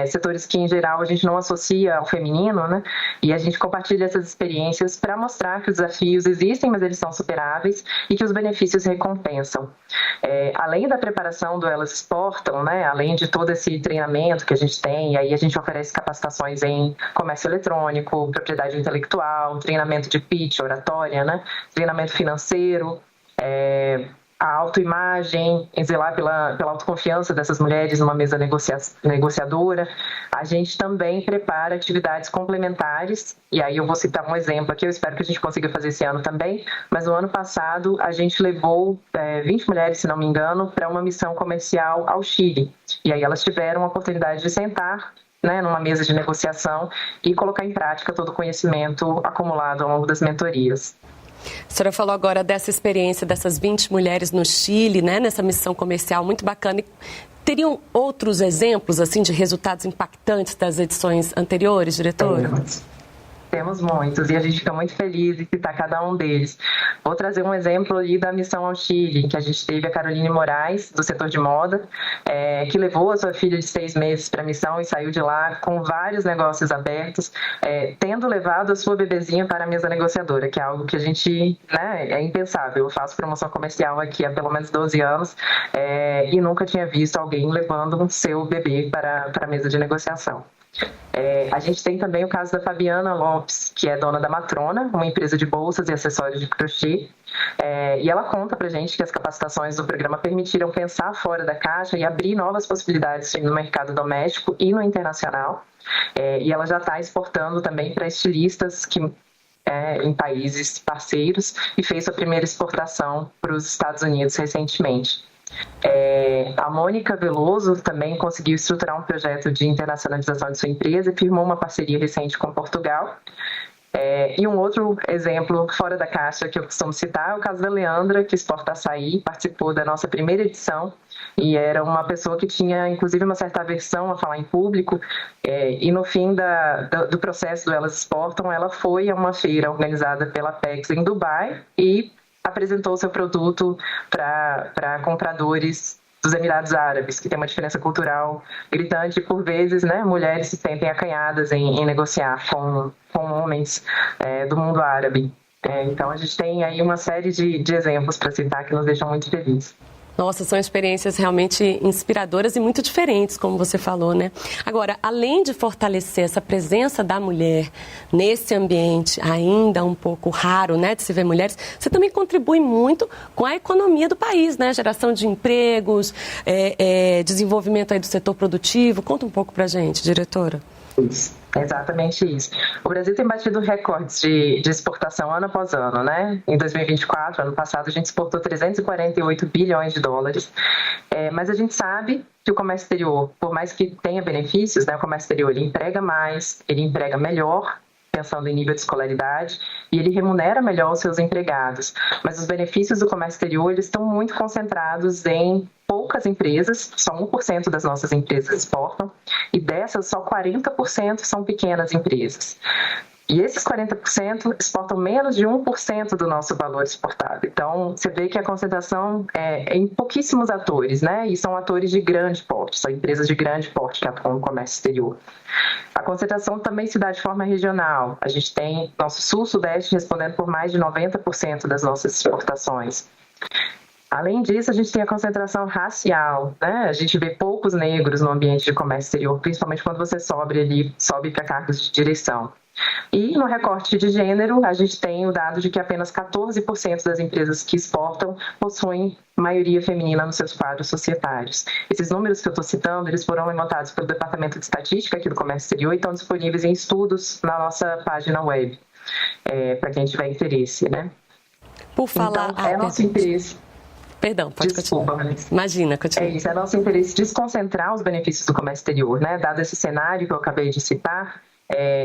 setores que em geral a gente não associa ao feminino, né? E a gente compartilha essas experiências para mostrar que os desafios existem, mas eles são superáveis e que os benefícios recompensam. Além da preparação do Elas Exportam, né? Além de todo esse treinamento que a gente tem, aí a gente oferece capacitações em comércio eletrônico, propriedade intelectual, treinamento de pitch, oratória, né? Treinamento financeiro, a autoimagem, zelar pela autoconfiança dessas mulheres numa mesa negociadora. A gente também prepara atividades complementares, e aí eu vou citar um exemplo aqui, eu espero que a gente consiga fazer esse ano também, mas no ano passado a gente levou 20 mulheres, se não me engano, para uma missão comercial ao Chile. E aí elas tiveram a oportunidade de sentar, né, numa mesa de negociação e colocar em prática todo o conhecimento acumulado ao longo das mentorias. A senhora falou agora dessa experiência dessas 20 mulheres no Chile, né, nessa missão comercial muito bacana. E teriam outros exemplos assim de resultados impactantes das edições anteriores, diretora? Temos muitos e a gente fica muito feliz em citar cada um deles. Vou trazer um exemplo ali da missão ao Chile, que a gente teve a Caroline Moraes, do setor de moda, que levou a sua filha de 6 meses para a missão e saiu de lá com vários negócios abertos, tendo levado a sua bebezinha para a mesa negociadora, que é algo que a gente, né, é impensável. Eu faço promoção comercial aqui há pelo menos 12 anos e nunca tinha visto alguém levando o seu bebê para a mesa de negociação. A gente tem também o caso da Fabiana Lopes, que é dona da Matrona, uma empresa de bolsas e acessórios de crochê, e ela conta pra gente que as capacitações do programa permitiram pensar fora da caixa e abrir novas possibilidades no mercado doméstico e no internacional, e ela já está exportando também para estilistas em países parceiros e fez sua primeira exportação para os Estados Unidos recentemente. A Mônica Veloso também conseguiu estruturar um projeto de internacionalização de sua empresa e firmou uma parceria recente com Portugal. E um outro exemplo fora da caixa que eu costumo citar é o caso da Leandra, que exporta açaí, participou da nossa primeira edição e era uma pessoa que tinha inclusive uma certa aversão a falar em público, e no fim do processo do Elas Exportam, ela foi a uma feira organizada pela Apex em Dubai e apresentou seu produto para compradores dos Emirados Árabes, que tem uma diferença cultural gritante e, por vezes, né, mulheres se sentem acanhadas em negociar com homens do mundo árabe. Então, a gente tem aí uma série de exemplos para citar que nos deixam muito felizes. Nossa, são experiências realmente inspiradoras e muito diferentes, como você falou, né? Agora, além de fortalecer essa presença da mulher nesse ambiente ainda um pouco raro, né, de se ver mulheres, você também contribui muito com a economia do país, né? Geração de empregos, desenvolvimento aí do setor produtivo. Conta um pouco pra gente, diretora. Isso. Exatamente isso. O Brasil tem batido recordes de exportação ano após ano, né? Em 2024, ano passado, a gente exportou 348 bilhões de dólares. Mas a gente sabe que o comércio exterior, por mais que tenha benefícios, né, o comércio exterior ele emprega mais, ele emprega melhor, pensando em nível de escolaridade, e ele remunera melhor os seus empregados. Mas os benefícios do comércio exterior eles estão muito concentrados em poucas empresas, só 1% das nossas empresas exportam, e dessas só 40% são pequenas empresas. E esses 40% exportam menos de 1% do nosso valor exportado. Então, você vê que a concentração é em pouquíssimos atores, né? E são atores de grande porte, são empresas de grande porte que atuam no comércio exterior. A concentração também se dá de forma regional. A gente tem nosso sul-sudeste respondendo por mais de 90% das nossas exportações. Além disso, a gente tem a concentração racial, né? A gente vê poucos negros no ambiente de comércio exterior, principalmente quando você sobe para cargos de direção. E no recorte de gênero, a gente tem o dado de que apenas 14% das empresas que exportam possuem maioria feminina nos seus quadros societários. Esses números que eu estou citando, eles foram levantados pelo Departamento de Estatística aqui do Comércio Exterior e estão disponíveis em estudos na nossa página web, para quem tiver interesse, né? Por falar... Então, é nosso interesse... Perdão, pode continuar. Imagina, continua. É isso, é nosso interesse desconcentrar os benefícios do comércio exterior, né? Dado esse cenário que eu acabei de citar,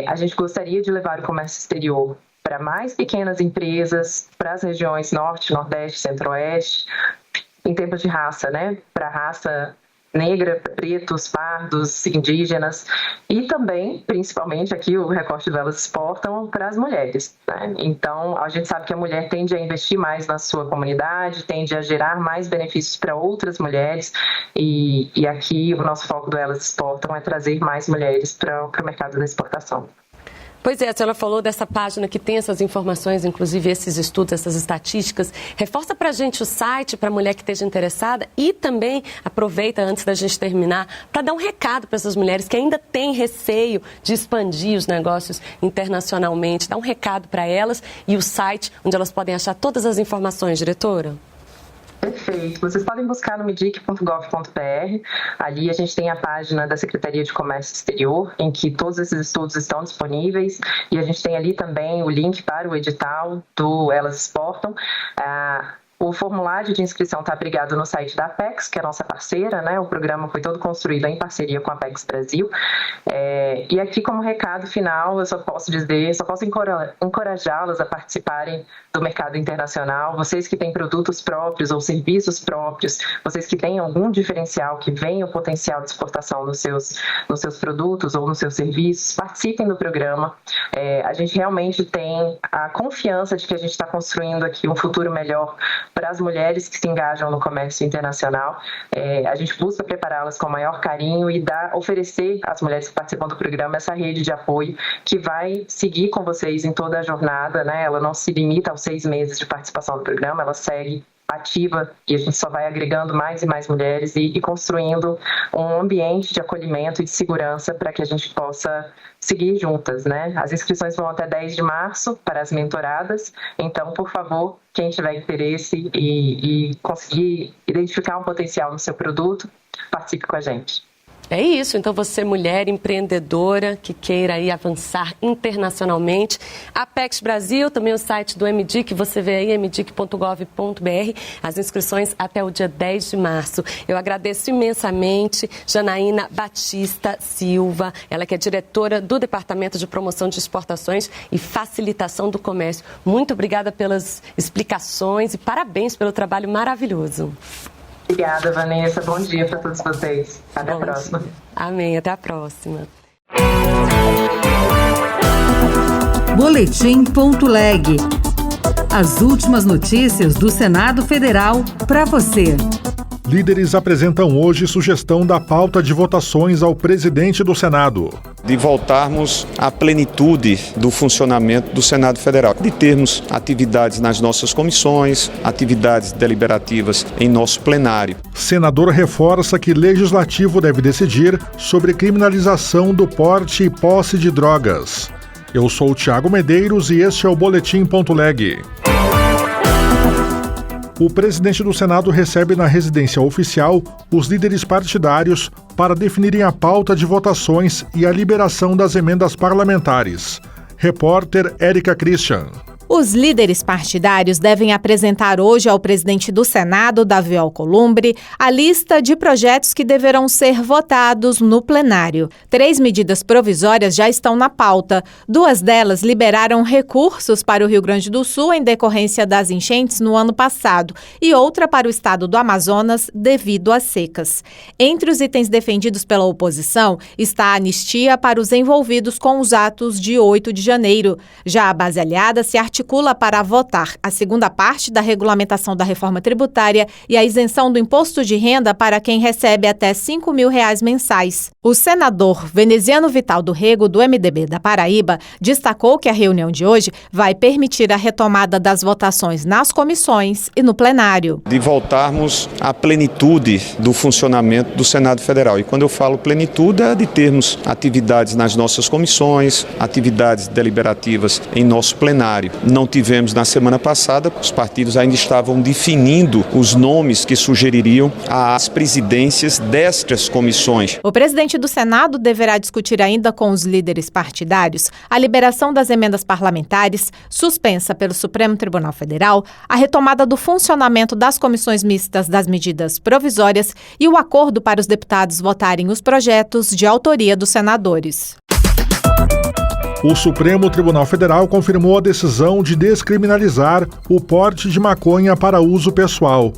a gente gostaria de levar o comércio exterior para mais pequenas empresas, para as regiões Norte, Nordeste, Centro-Oeste, em termos de raça, né? Para a raça negra, pretos, pardos, indígenas e também, principalmente aqui o recorte delas exportam para as mulheres, né? Então, a gente sabe que a mulher tende a investir mais na sua comunidade, tende a gerar mais benefícios para outras mulheres e aqui o nosso foco do Elas Exportam é trazer mais mulheres para o mercado da exportação. Pois é, a senhora falou dessa página que tem essas informações, inclusive esses estudos, essas estatísticas. Reforça para a gente o site, para a mulher que esteja interessada e também aproveita, antes da gente terminar, para dar um recado para essas mulheres que ainda têm receio de expandir os negócios internacionalmente. Dá um recado para elas e o site onde elas podem achar todas as informações, diretora. Perfeito. Vocês podem buscar no medic.gov.br. Ali a gente tem a página da Secretaria de Comércio Exterior, em que todos esses estudos estão disponíveis. E a gente tem ali também o link para o edital do Elas Exportam. O formulário de inscrição está abrigado no site da Apex, que é a nossa parceira, né? O programa foi todo construído em parceria com a Apex Brasil. E aqui, como recado final, eu só posso encorajá-las a participarem do mercado internacional. Vocês que têm produtos próprios ou serviços próprios, vocês que têm algum diferencial, que veem o potencial de exportação nos seus produtos ou nos seus serviços, participem do programa. A gente realmente tem a confiança de que a gente está construindo aqui um futuro melhor para as mulheres que se engajam no comércio internacional. A gente busca prepará-las com o maior carinho e oferecer às mulheres que participam do programa essa rede de apoio que vai seguir com vocês em toda a jornada, né? Ela não se limita aos 6 meses de participação do programa, ela segue ativa e a gente só vai agregando mais e mais mulheres e construindo um ambiente de acolhimento e de segurança para que a gente possa seguir juntas, né? As inscrições vão até 10 de março para as mentoradas, então, por favor, quem tiver interesse e conseguir identificar um potencial no seu produto, participe com a gente. É isso, então você, mulher empreendedora que queira aí avançar internacionalmente, Apex Brasil, também o site do MDIC, você vê aí, mdic.gov.br, as inscrições até o dia 10 de março. Eu agradeço imensamente Janaína Batista Silva, ela que é diretora do Departamento de Promoção de Exportações e Facilitação do Comércio. Muito obrigada pelas explicações e parabéns pelo trabalho maravilhoso. Obrigada, Vanessa. Bom dia para todos vocês. Até a próxima. Amém. Até a próxima. Boletim.leg. As últimas notícias do Senado Federal para você. Líderes apresentam hoje sugestão da pauta de votações ao presidente do Senado. De voltarmos à plenitude do funcionamento do Senado Federal, de termos atividades nas nossas comissões, atividades deliberativas em nosso plenário. Senador reforça que Legislativo deve decidir sobre criminalização do porte e posse de drogas. Eu sou o Thiago Medeiros e este é o Boletim.leg. O presidente do Senado recebe na residência oficial os líderes partidários para definirem a pauta de votações e a liberação das emendas parlamentares. Repórter Érica Christian. Os líderes partidários devem apresentar hoje ao presidente do Senado, Davi Alcolumbre, a lista de projetos que deverão ser votados no plenário. 3 medidas provisórias já estão na pauta. 2 delas liberaram recursos para o Rio Grande do Sul em decorrência das enchentes no ano passado e outra para o estado do Amazonas devido às secas. Entre os itens defendidos pela oposição está a anistia para os envolvidos com os atos de 8 de janeiro. Já a base aliada se articula para votar a segunda parte da regulamentação da reforma tributária e a isenção do imposto de renda para quem recebe até R$5.000 mensais. O senador Veneziano Vital do Rego, do MDB da Paraíba, destacou que a reunião de hoje vai permitir a retomada das votações nas comissões e no plenário. De voltarmos à plenitude do funcionamento do Senado Federal. E quando eu falo plenitude, é de termos atividades nas nossas comissões, atividades deliberativas em nosso plenário. Não tivemos na semana passada, os partidos ainda estavam definindo os nomes que sugeririam às presidências destas comissões. O presidente do Senado deverá discutir ainda com os líderes partidários a liberação das emendas parlamentares, suspensa pelo Supremo Tribunal Federal, a retomada do funcionamento das comissões mistas das medidas provisórias e o acordo para os deputados votarem os projetos de autoria dos senadores. O Supremo Tribunal Federal confirmou a decisão de descriminalizar o porte de maconha para uso pessoal.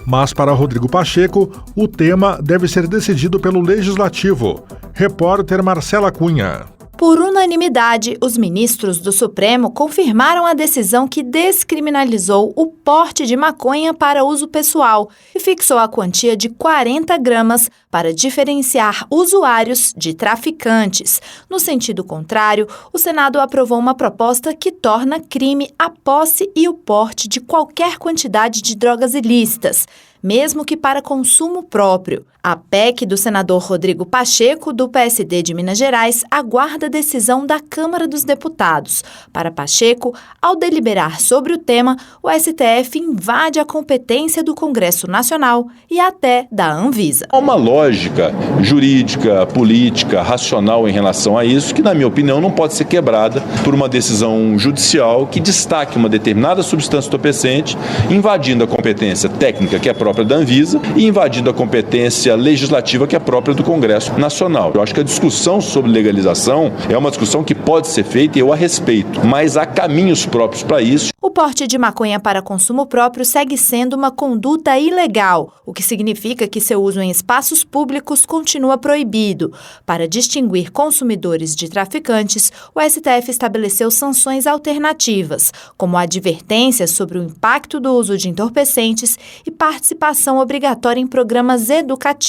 Mas, para Rodrigo Pacheco, o tema deve ser decidido pelo Legislativo. Repórter Marcela Cunha. Por unanimidade, os ministros do Supremo confirmaram a decisão que descriminalizou o porte de maconha para uso pessoal e fixou a quantia de 40 gramas para diferenciar usuários de traficantes. No sentido contrário, o Senado aprovou uma proposta que torna crime a posse e o porte de qualquer quantidade de drogas ilícitas, mesmo que para consumo próprio. A PEC do senador Rodrigo Pacheco, do PSD de Minas Gerais, aguarda a decisão da Câmara dos Deputados. Para Pacheco, ao deliberar sobre o tema, o STF invade a competência do Congresso Nacional e até da Anvisa. Há uma lógica jurídica, política, racional em relação a isso, que, na minha opinião, não pode ser quebrada por uma decisão judicial que destaque uma determinada substância entorpecente, invadindo a competência técnica, que é própria da Anvisa, e invadindo a competência legislativa, que é própria do Congresso Nacional. Eu acho que a discussão sobre legalização é uma discussão que pode ser feita e eu a respeito, mas há caminhos próprios para isso. O porte de maconha para consumo próprio segue sendo uma conduta ilegal, o que significa que seu uso em espaços públicos continua proibido. Para distinguir consumidores de traficantes, o STF estabeleceu sanções alternativas, como advertências sobre o impacto do uso de entorpecentes e participação obrigatória em programas educativos.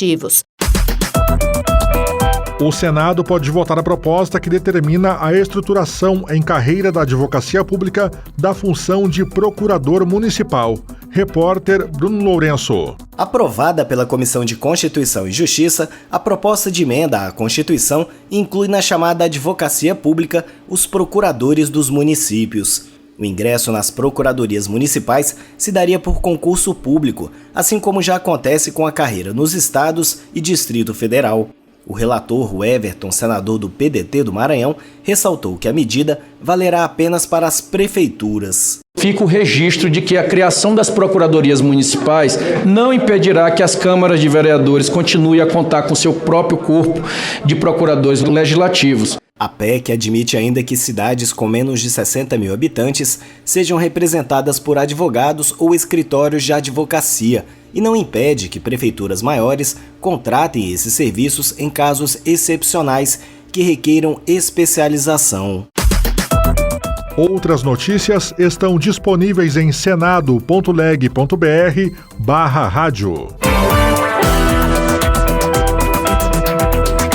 O Senado pode votar a proposta que determina a estruturação em carreira da advocacia pública da função de procurador municipal. Repórter Bruno Lourenço. Aprovada pela Comissão de Constituição e Justiça, a proposta de emenda à Constituição inclui na chamada advocacia pública os procuradores dos municípios. O ingresso nas procuradorias municipais se daria por concurso público, assim como já acontece com a carreira nos estados e Distrito Federal. O relator Everton, senador do PDT do Maranhão, ressaltou que a medida valerá apenas para as prefeituras. Fica o registro de que a criação das procuradorias municipais não impedirá que as câmaras de vereadores continuem a contar com seu próprio corpo de procuradores legislativos. A PEC admite ainda que cidades com menos de 60 mil habitantes sejam representadas por advogados ou escritórios de advocacia e não impede que prefeituras maiores contratem esses serviços em casos excepcionais que requeiram especialização. Outras notícias estão disponíveis em senado.leg.br/rádio.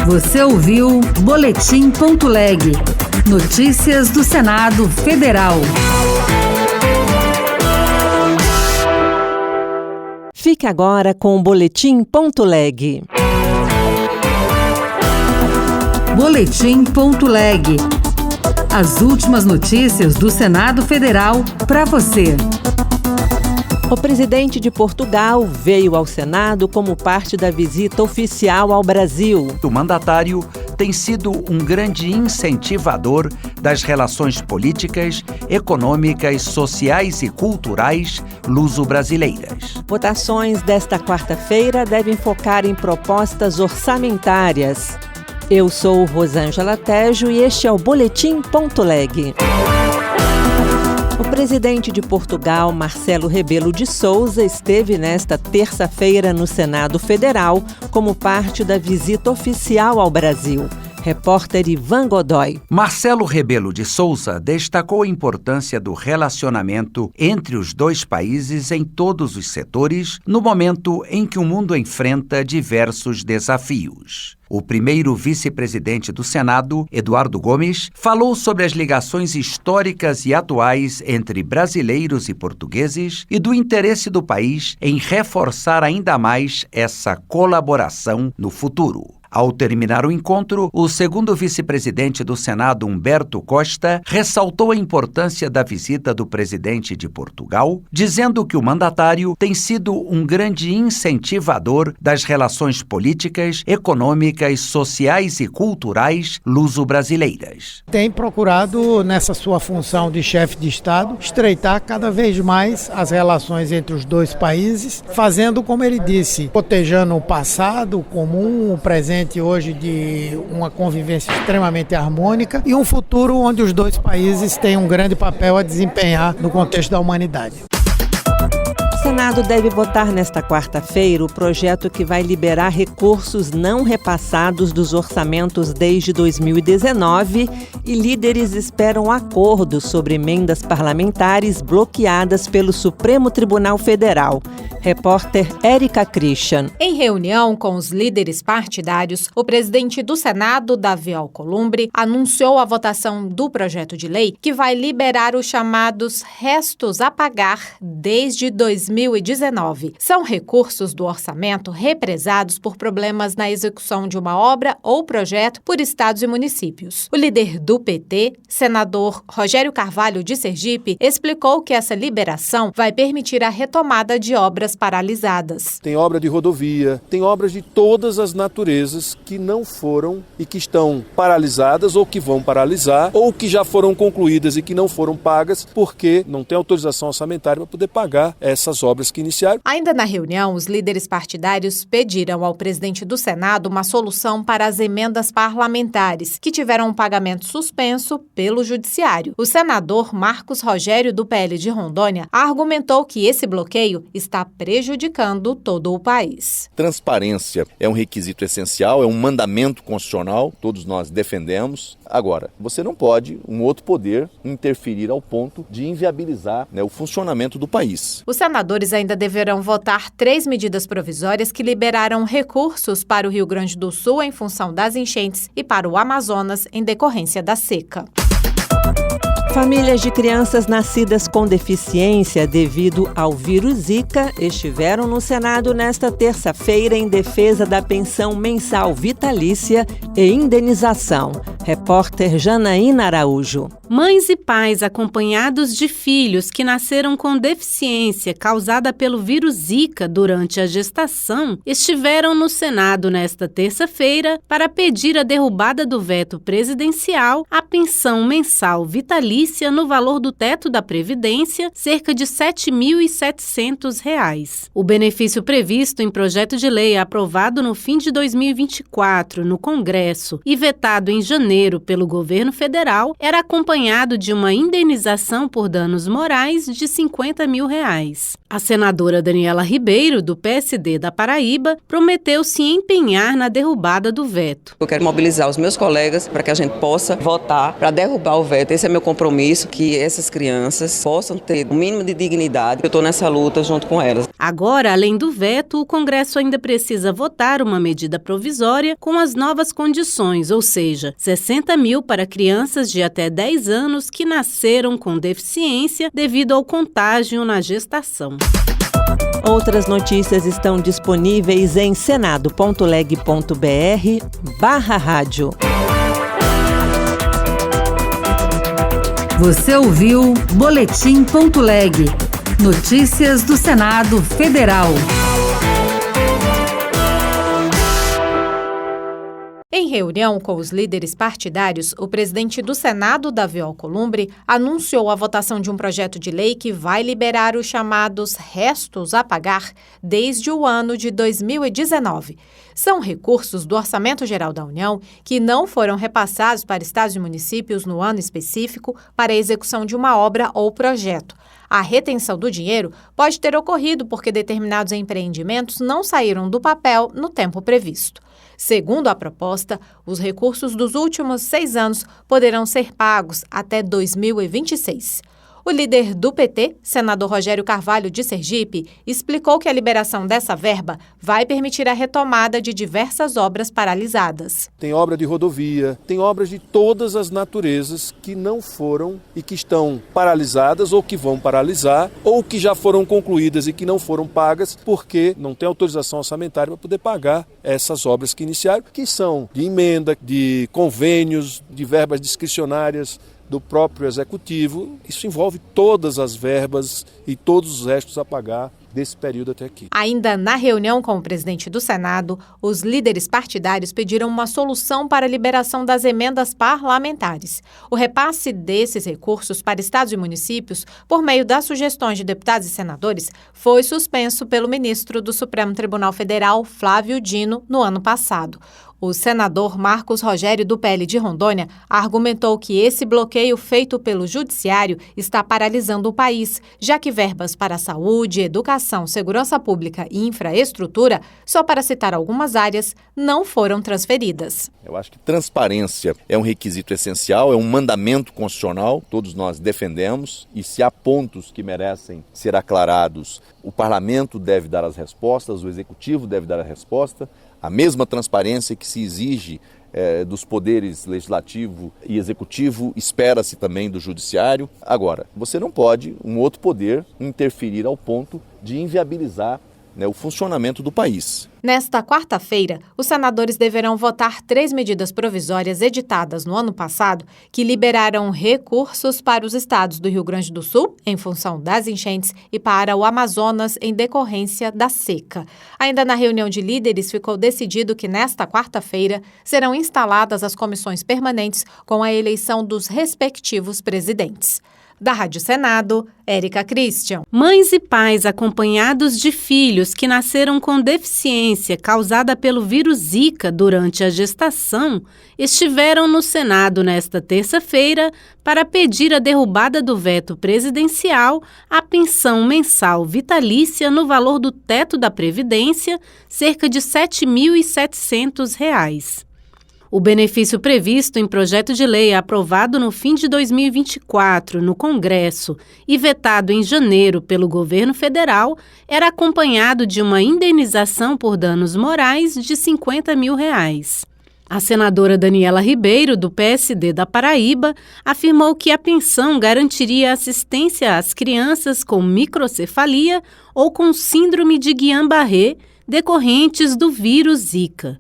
Você ouviu Boletim.leg. Notícias do Senado Federal. Fique agora com o Boletim.leg. Boletim.leg. As últimas notícias do Senado Federal para você. O presidente de Portugal veio ao Senado como parte da visita oficial ao Brasil. O mandatário tem sido um grande incentivador das relações políticas, econômicas, sociais e culturais luso-brasileiras. Votações desta quarta-feira devem focar em propostas orçamentárias. Eu sou Rosângela Tejo e este é o Boletim.leg. O presidente de Portugal, Marcelo Rebelo de Sousa, esteve nesta terça-feira no Senado Federal como parte da visita oficial ao Brasil. Repórter Ivan Godoy. Marcelo Rebelo de Sousa destacou a importância do relacionamento entre os dois países em todos os setores, no momento em que o mundo enfrenta diversos desafios. O primeiro vice-presidente do Senado, Eduardo Gomes, falou sobre as ligações históricas e atuais entre brasileiros e portugueses e do interesse do país em reforçar ainda mais essa colaboração no futuro. Ao terminar o encontro, o segundo vice-presidente do Senado, Humberto Costa, ressaltou a importância da visita do presidente de Portugal, dizendo que o mandatário tem sido um grande incentivador das relações políticas, econômicas, sociais e culturais luso-brasileiras. Tem procurado, nessa sua função de chefe de Estado, estreitar cada vez mais as relações entre os dois países, fazendo, como ele disse, cotejando o passado comum, o presente hoje de uma convivência extremamente harmônica e um futuro onde os dois países têm um grande papel a desempenhar no contexto da humanidade. O Senado deve votar nesta quarta-feira o projeto que vai liberar recursos não repassados dos orçamentos desde 2019 e líderes esperam acordo sobre emendas parlamentares bloqueadas pelo Supremo Tribunal Federal. Repórter Érica Christian. Em reunião com os líderes partidários, o presidente do Senado, Davi Alcolumbre, anunciou a votação do projeto de lei que vai liberar os chamados restos a pagar desde 2019. São recursos do orçamento represados por problemas na execução de uma obra ou projeto por estados e municípios. O líder do PT, senador Rogério Carvalho de Sergipe, explicou que essa liberação vai permitir a retomada de obras paralisadas. Tem obra de rodovia, tem obras de todas as naturezas que não foram e que estão paralisadas ou que vão paralisar ou que já foram concluídas e que não foram pagas porque não tem autorização orçamentária para poder pagar essas obras que iniciaram. Ainda na reunião, os líderes partidários pediram ao presidente do Senado uma solução para as emendas parlamentares que tiveram um pagamento suspenso pelo Judiciário. O senador Marcos Rogério, do PL de Rondônia, argumentou que esse bloqueio está prejudicando todo o país. Transparência é um requisito essencial, é um mandamento constitucional, todos nós defendemos. Agora, você não pode, um outro poder, interferir ao ponto de inviabilizar, o funcionamento do país. Os senadores ainda deverão votar 3 medidas provisórias que liberaram recursos para o Rio Grande do Sul em função das enchentes e para o Amazonas em decorrência da seca. Famílias de crianças nascidas com deficiência devido ao vírus Zika estiveram no Senado nesta terça-feira em defesa da pensão mensal vitalícia e indenização. Repórter Janaína Araújo. Mães e pais acompanhados de filhos que nasceram com deficiência causada pelo vírus Zika durante a gestação estiveram no Senado nesta terça-feira para pedir a derrubada do veto presidencial à pensão mensal vitalícia no valor do teto da Previdência, cerca de R$ 7.700. O benefício previsto em projeto de lei aprovado no fim de 2024 no Congresso e vetado em janeiro pelo governo federal era acompanhado de uma indenização por danos morais de R$ 50 mil. A senadora Daniela Ribeiro, do PSD da Paraíba, prometeu se empenhar na derrubada do veto. Eu quero mobilizar os meus colegas para que a gente possa votar para derrubar o veto. Esse é meu compromisso compromisso que essas crianças possam ter o mínimo de dignidade. Eu estou nessa luta junto com elas. Agora, além do veto, o Congresso ainda precisa votar uma medida provisória com as novas condições, ou seja, 60 mil para crianças de até 10 anos que nasceram com deficiência devido ao contágio na gestação. Outras notícias estão disponíveis em senado.leg.br/rádio. Você ouviu Boletim.leg. Notícias do Senado Federal. Em reunião com os líderes partidários, o presidente do Senado, Davi Alcolumbre, anunciou a votação de um projeto de lei que vai liberar os chamados restos a pagar desde o ano de 2019. São recursos do Orçamento Geral da União que não foram repassados para estados e municípios no ano específico para a execução de uma obra ou projeto. A retenção do dinheiro pode ter ocorrido porque determinados empreendimentos não saíram do papel no tempo previsto. Segundo a proposta, os recursos dos últimos 6 anos poderão ser pagos até 2026. O líder do PT, senador Rogério Carvalho de Sergipe, explicou que a liberação dessa verba vai permitir a retomada de diversas obras paralisadas. Tem obra de rodovia, tem obras de todas as naturezas que não foram e que estão paralisadas ou que vão paralisar ou que já foram concluídas e que não foram pagas porque não tem autorização orçamentária para poder pagar essas obras que iniciaram, que são de emenda, de convênios, de verbas discricionárias do próprio Executivo. Isso envolve todas as verbas e todos os restos a pagar desse período até aqui. Ainda na reunião com o presidente do Senado, os líderes partidários pediram uma solução para a liberação das emendas parlamentares. O repasse desses recursos para estados e municípios, por meio das sugestões de deputados e senadores, foi suspenso pelo ministro do Supremo Tribunal Federal, Flávio Dino, no ano passado. O senador Marcos Rogério, do PL de Rondônia, argumentou que esse bloqueio feito pelo Judiciário está paralisando o país, já que verbas para saúde, educação, segurança pública e infraestrutura, só para citar algumas áreas, não foram transferidas. Eu acho que transparência é um requisito essencial, é um mandamento constitucional, todos nós defendemos, e se há pontos que merecem ser aclarados, o parlamento deve dar as respostas, o executivo deve dar a resposta. A mesma transparência que se exige dos poderes legislativo e executivo, espera-se também do judiciário. Agora, você não pode, um outro poder, interferir ao ponto de inviabilizar o funcionamento do país. Nesta quarta-feira, os senadores deverão votar 3 medidas provisórias editadas no ano passado que liberaram recursos para os estados do Rio Grande do Sul, em função das enchentes, e para o Amazonas, em decorrência da seca. Ainda na reunião de líderes, ficou decidido que nesta quarta-feira serão instaladas as comissões permanentes com a eleição dos respectivos presidentes. Da Rádio Senado, Érica Christian. Mães e pais acompanhados de filhos que nasceram com deficiência causada pelo vírus Zika durante a gestação estiveram no Senado nesta terça-feira para pedir a derrubada do veto presidencial à pensão mensal vitalícia no valor do teto da Previdência, cerca de R$ 7.700. O benefício previsto em projeto de lei aprovado no fim de 2024 no Congresso e vetado em janeiro pelo governo federal era acompanhado de uma indenização por danos morais de R$ 50 mil. A senadora Daniela Ribeiro, do PSD da Paraíba, afirmou que a pensão garantiria assistência às crianças com microcefalia ou com síndrome de Guillain-Barré decorrentes do vírus Zika.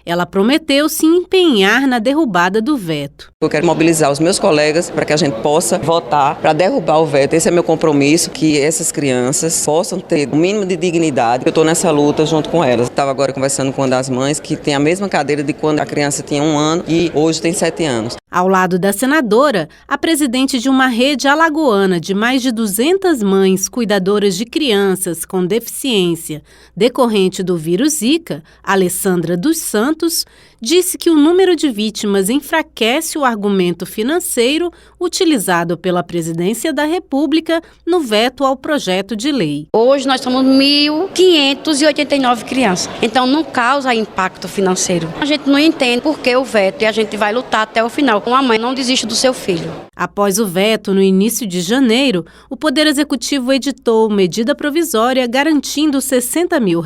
Ela prometeu se empenhar na derrubada do veto. Eu quero mobilizar os meus colegas para que a gente possa votar para derrubar o veto. Esse é meu compromisso, que essas crianças possam ter o mínimo de dignidade. Eu estou nessa luta junto com elas. Estava agora conversando com uma das mães que tem a mesma cadeira de quando a criança tinha 1 ano e hoje tem 7 anos. Ao lado da senadora, a presidente de uma rede alagoana de mais de 200 mães cuidadoras de crianças com deficiência decorrente do vírus Zika, Alessandra dos Santos, disse que o número de vítimas enfraquece o argumento financeiro utilizado pela Presidência da República no veto ao projeto de lei. Hoje nós somos 1.589 crianças, então não causa impacto financeiro. A gente não entende por que o veto e a gente vai lutar até o final. Uma mãe não desiste do seu filho. Após o veto, no início de janeiro, o Poder Executivo editou medida provisória garantindo R$60 mil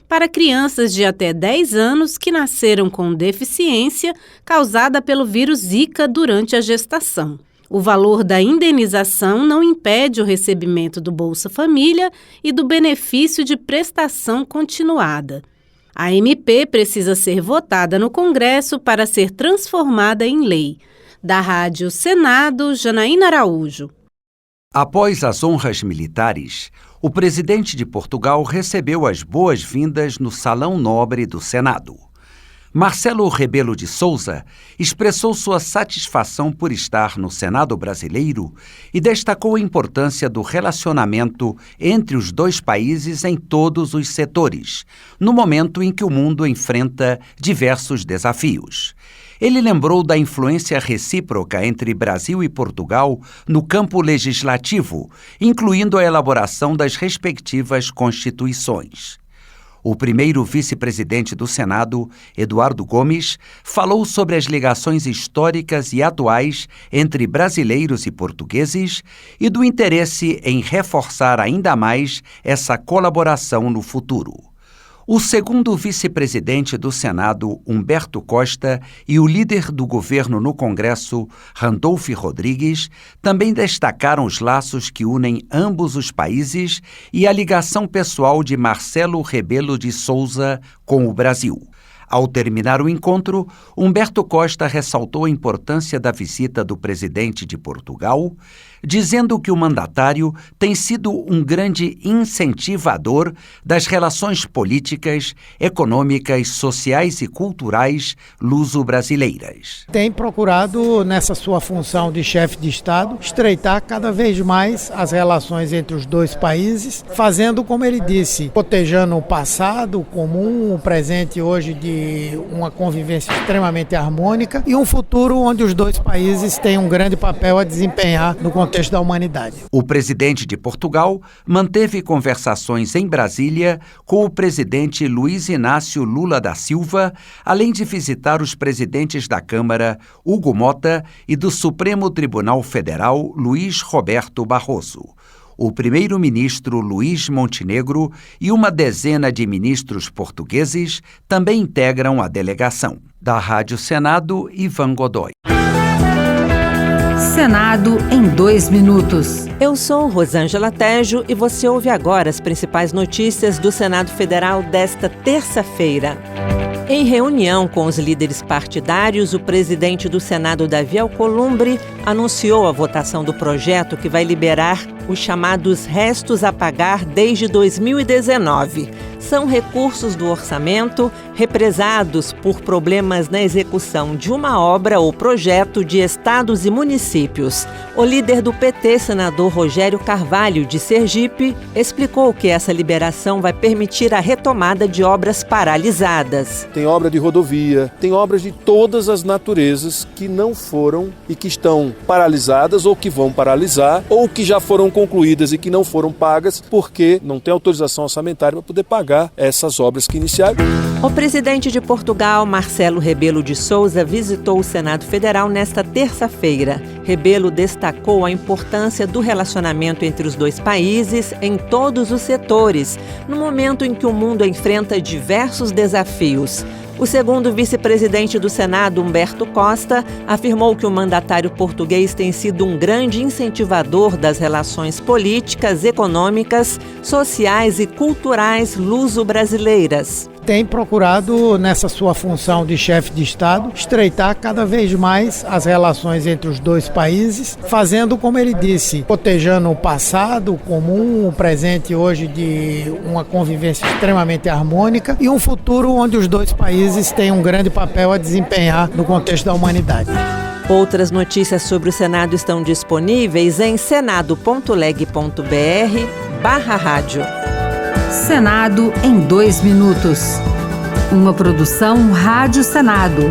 para crianças de até 10 anos que nasceram com deficiência causada pelo vírus Zika durante a gestação. O valor da indenização não impede o recebimento do Bolsa Família e do benefício de prestação continuada. A MP precisa ser votada no Congresso para ser transformada em lei. Da Rádio Senado, Janaína Araújo. Após as honras militares, o presidente de Portugal recebeu as boas-vindas no Salão Nobre do Senado. Marcelo Rebelo de Sousa expressou sua satisfação por estar no Senado brasileiro e destacou a importância do relacionamento entre os dois países em todos os setores, no momento em que o mundo enfrenta diversos desafios. Ele lembrou da influência recíproca entre Brasil e Portugal no campo legislativo, incluindo a elaboração das respectivas constituições. O primeiro vice-presidente do Senado, Eduardo Gomes, falou sobre as ligações históricas e atuais entre brasileiros e portugueses e do interesse em reforçar ainda mais essa colaboração no futuro. O segundo vice-presidente do Senado, Humberto Costa, e o líder do governo no Congresso, Randolph Rodrigues, também destacaram os laços que unem ambos os países e a ligação pessoal de Marcelo Rebelo de Sousa com o Brasil. Ao terminar o encontro, Humberto Costa ressaltou a importância da visita do presidente de Portugal, dizendo que o mandatário tem sido um grande incentivador das relações políticas, econômicas, sociais e culturais luso-brasileiras. Tem procurado, nessa sua função de chefe de Estado, estreitar cada vez mais as relações entre os dois países, fazendo, como ele disse, cotejando o passado comum, o presente hoje de uma convivência extremamente harmônica e um futuro onde os dois países têm um grande papel a desempenhar no contexto da humanidade. O presidente de Portugal manteve conversações em Brasília com o presidente Luiz Inácio Lula da Silva, além de visitar os presidentes da Câmara, Hugo Mota, e do Supremo Tribunal Federal, Luiz Roberto Barroso. O primeiro-ministro Luiz Montenegro e uma dezena de ministros portugueses também integram a delegação. Da Rádio Senado, Ivan Godoy. Senado em 2 minutos. Eu sou Rosângela Tejo e você ouve agora as principais notícias do Senado Federal desta terça-feira. Em reunião com os líderes partidários, o presidente do Senado, Davi Alcolumbre, anunciou a votação do projeto que vai liberar os chamados restos a pagar desde 2019. São recursos do orçamento represados por problemas na execução de uma obra ou projeto de estados e municípios. O líder do PT, senador Rogério Carvalho, de Sergipe, explicou que essa liberação vai permitir a retomada de obras paralisadas. Tem obra de rodovia, tem obras de todas as naturezas que não foram e que estão paralisadas ou que vão paralisar ou que já foram concluídas e que não foram pagas porque não tem autorização orçamentária para poder pagar essas obras que iniciaram. O presidente de Portugal, Marcelo Rebelo de Sousa, visitou o Senado Federal nesta terça-feira. Rebelo destacou a importância do relacionamento entre os dois países em todos os setores, no momento em que o mundo enfrenta diversos desafios. O segundo vice-presidente do Senado, Humberto Costa, afirmou que o mandatário português tem sido um grande incentivador das relações políticas, econômicas, sociais e culturais luso-brasileiras. Tem procurado, nessa sua função de chefe de Estado, estreitar cada vez mais as relações entre os dois países, fazendo, como ele disse, cotejando o passado comum, o presente hoje de uma convivência extremamente harmônica e um futuro onde os dois países têm um grande papel a desempenhar no contexto da humanidade. Outras notícias sobre o Senado estão disponíveis em senado.leg.br/rádio. Senado em 2 minutos. Uma produção Rádio Senado.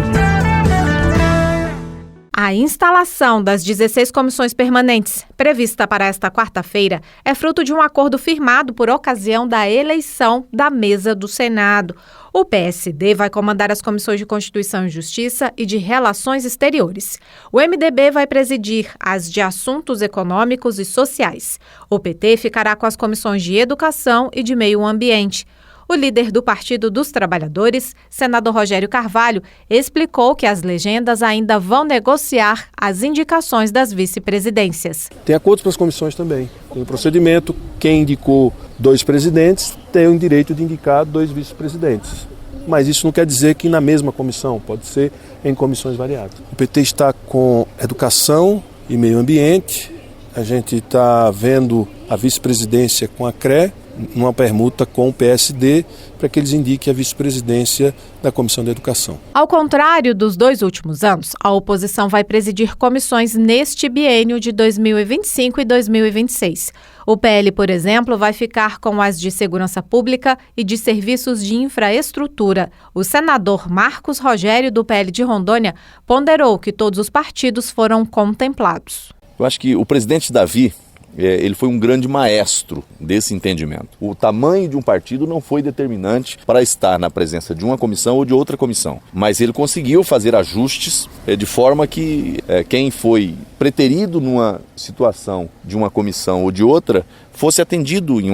A instalação das 16 comissões permanentes, prevista para esta quarta-feira, é fruto de um acordo firmado por ocasião da eleição da mesa do Senado. O PSD vai comandar as comissões de Constituição e Justiça e de Relações Exteriores. O MDB vai presidir as de Assuntos Econômicos e Sociais. O PT ficará com as comissões de Educação e de Meio Ambiente. O líder do Partido dos Trabalhadores, senador Rogério Carvalho, explicou que as legendas ainda vão negociar as indicações das vice-presidências. Tem acordos para as comissões também. Tem um procedimento, quem indicou 2 presidentes tem o direito de indicar 2 vice-presidentes. Mas isso não quer dizer que na mesma comissão, pode ser em comissões variadas. O PT está com Educação e Meio Ambiente, a gente está vendo a vice-presidência com a CRE, numa permuta com o PSD, para que eles indiquem a vice-presidência da Comissão de Educação. Ao contrário dos 2 últimos anos, a oposição vai presidir comissões neste biênio de 2025 e 2026. O PL, por exemplo, vai ficar com as de Segurança Pública e de Serviços de Infraestrutura. O senador Marcos Rogério, do PL de Rondônia, ponderou que todos os partidos foram contemplados. Eu acho que o presidente Davi, ele foi um grande maestro desse entendimento. O tamanho de um partido não foi determinante para estar na presença de uma comissão ou de outra comissão, mas ele conseguiu fazer ajustes de forma que quem foi preterido numa situação de uma comissão ou de outra fosse atendido em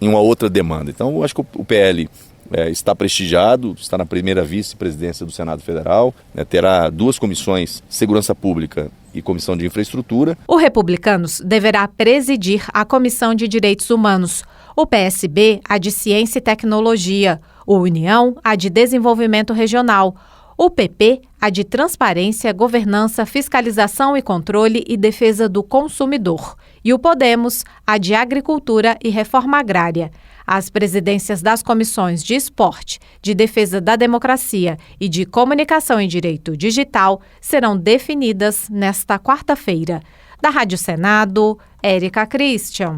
uma outra demanda. Então, eu acho que o PL está prestigiado, está na primeira vice-presidência do Senado Federal, terá 2 comissões, Segurança Pública e Comissão de Infraestrutura. O Republicanos deverá presidir a Comissão de Direitos Humanos, o PSB a de Ciência e Tecnologia, o União a de Desenvolvimento Regional, o PP a de Transparência, Governança, Fiscalização e Controle e Defesa do Consumidor, e o Podemos a de Agricultura e Reforma Agrária. As presidências das comissões de Esporte, de Defesa da Democracia e de Comunicação e Direito Digital serão definidas nesta quarta-feira. Da Rádio Senado, Érica Christian.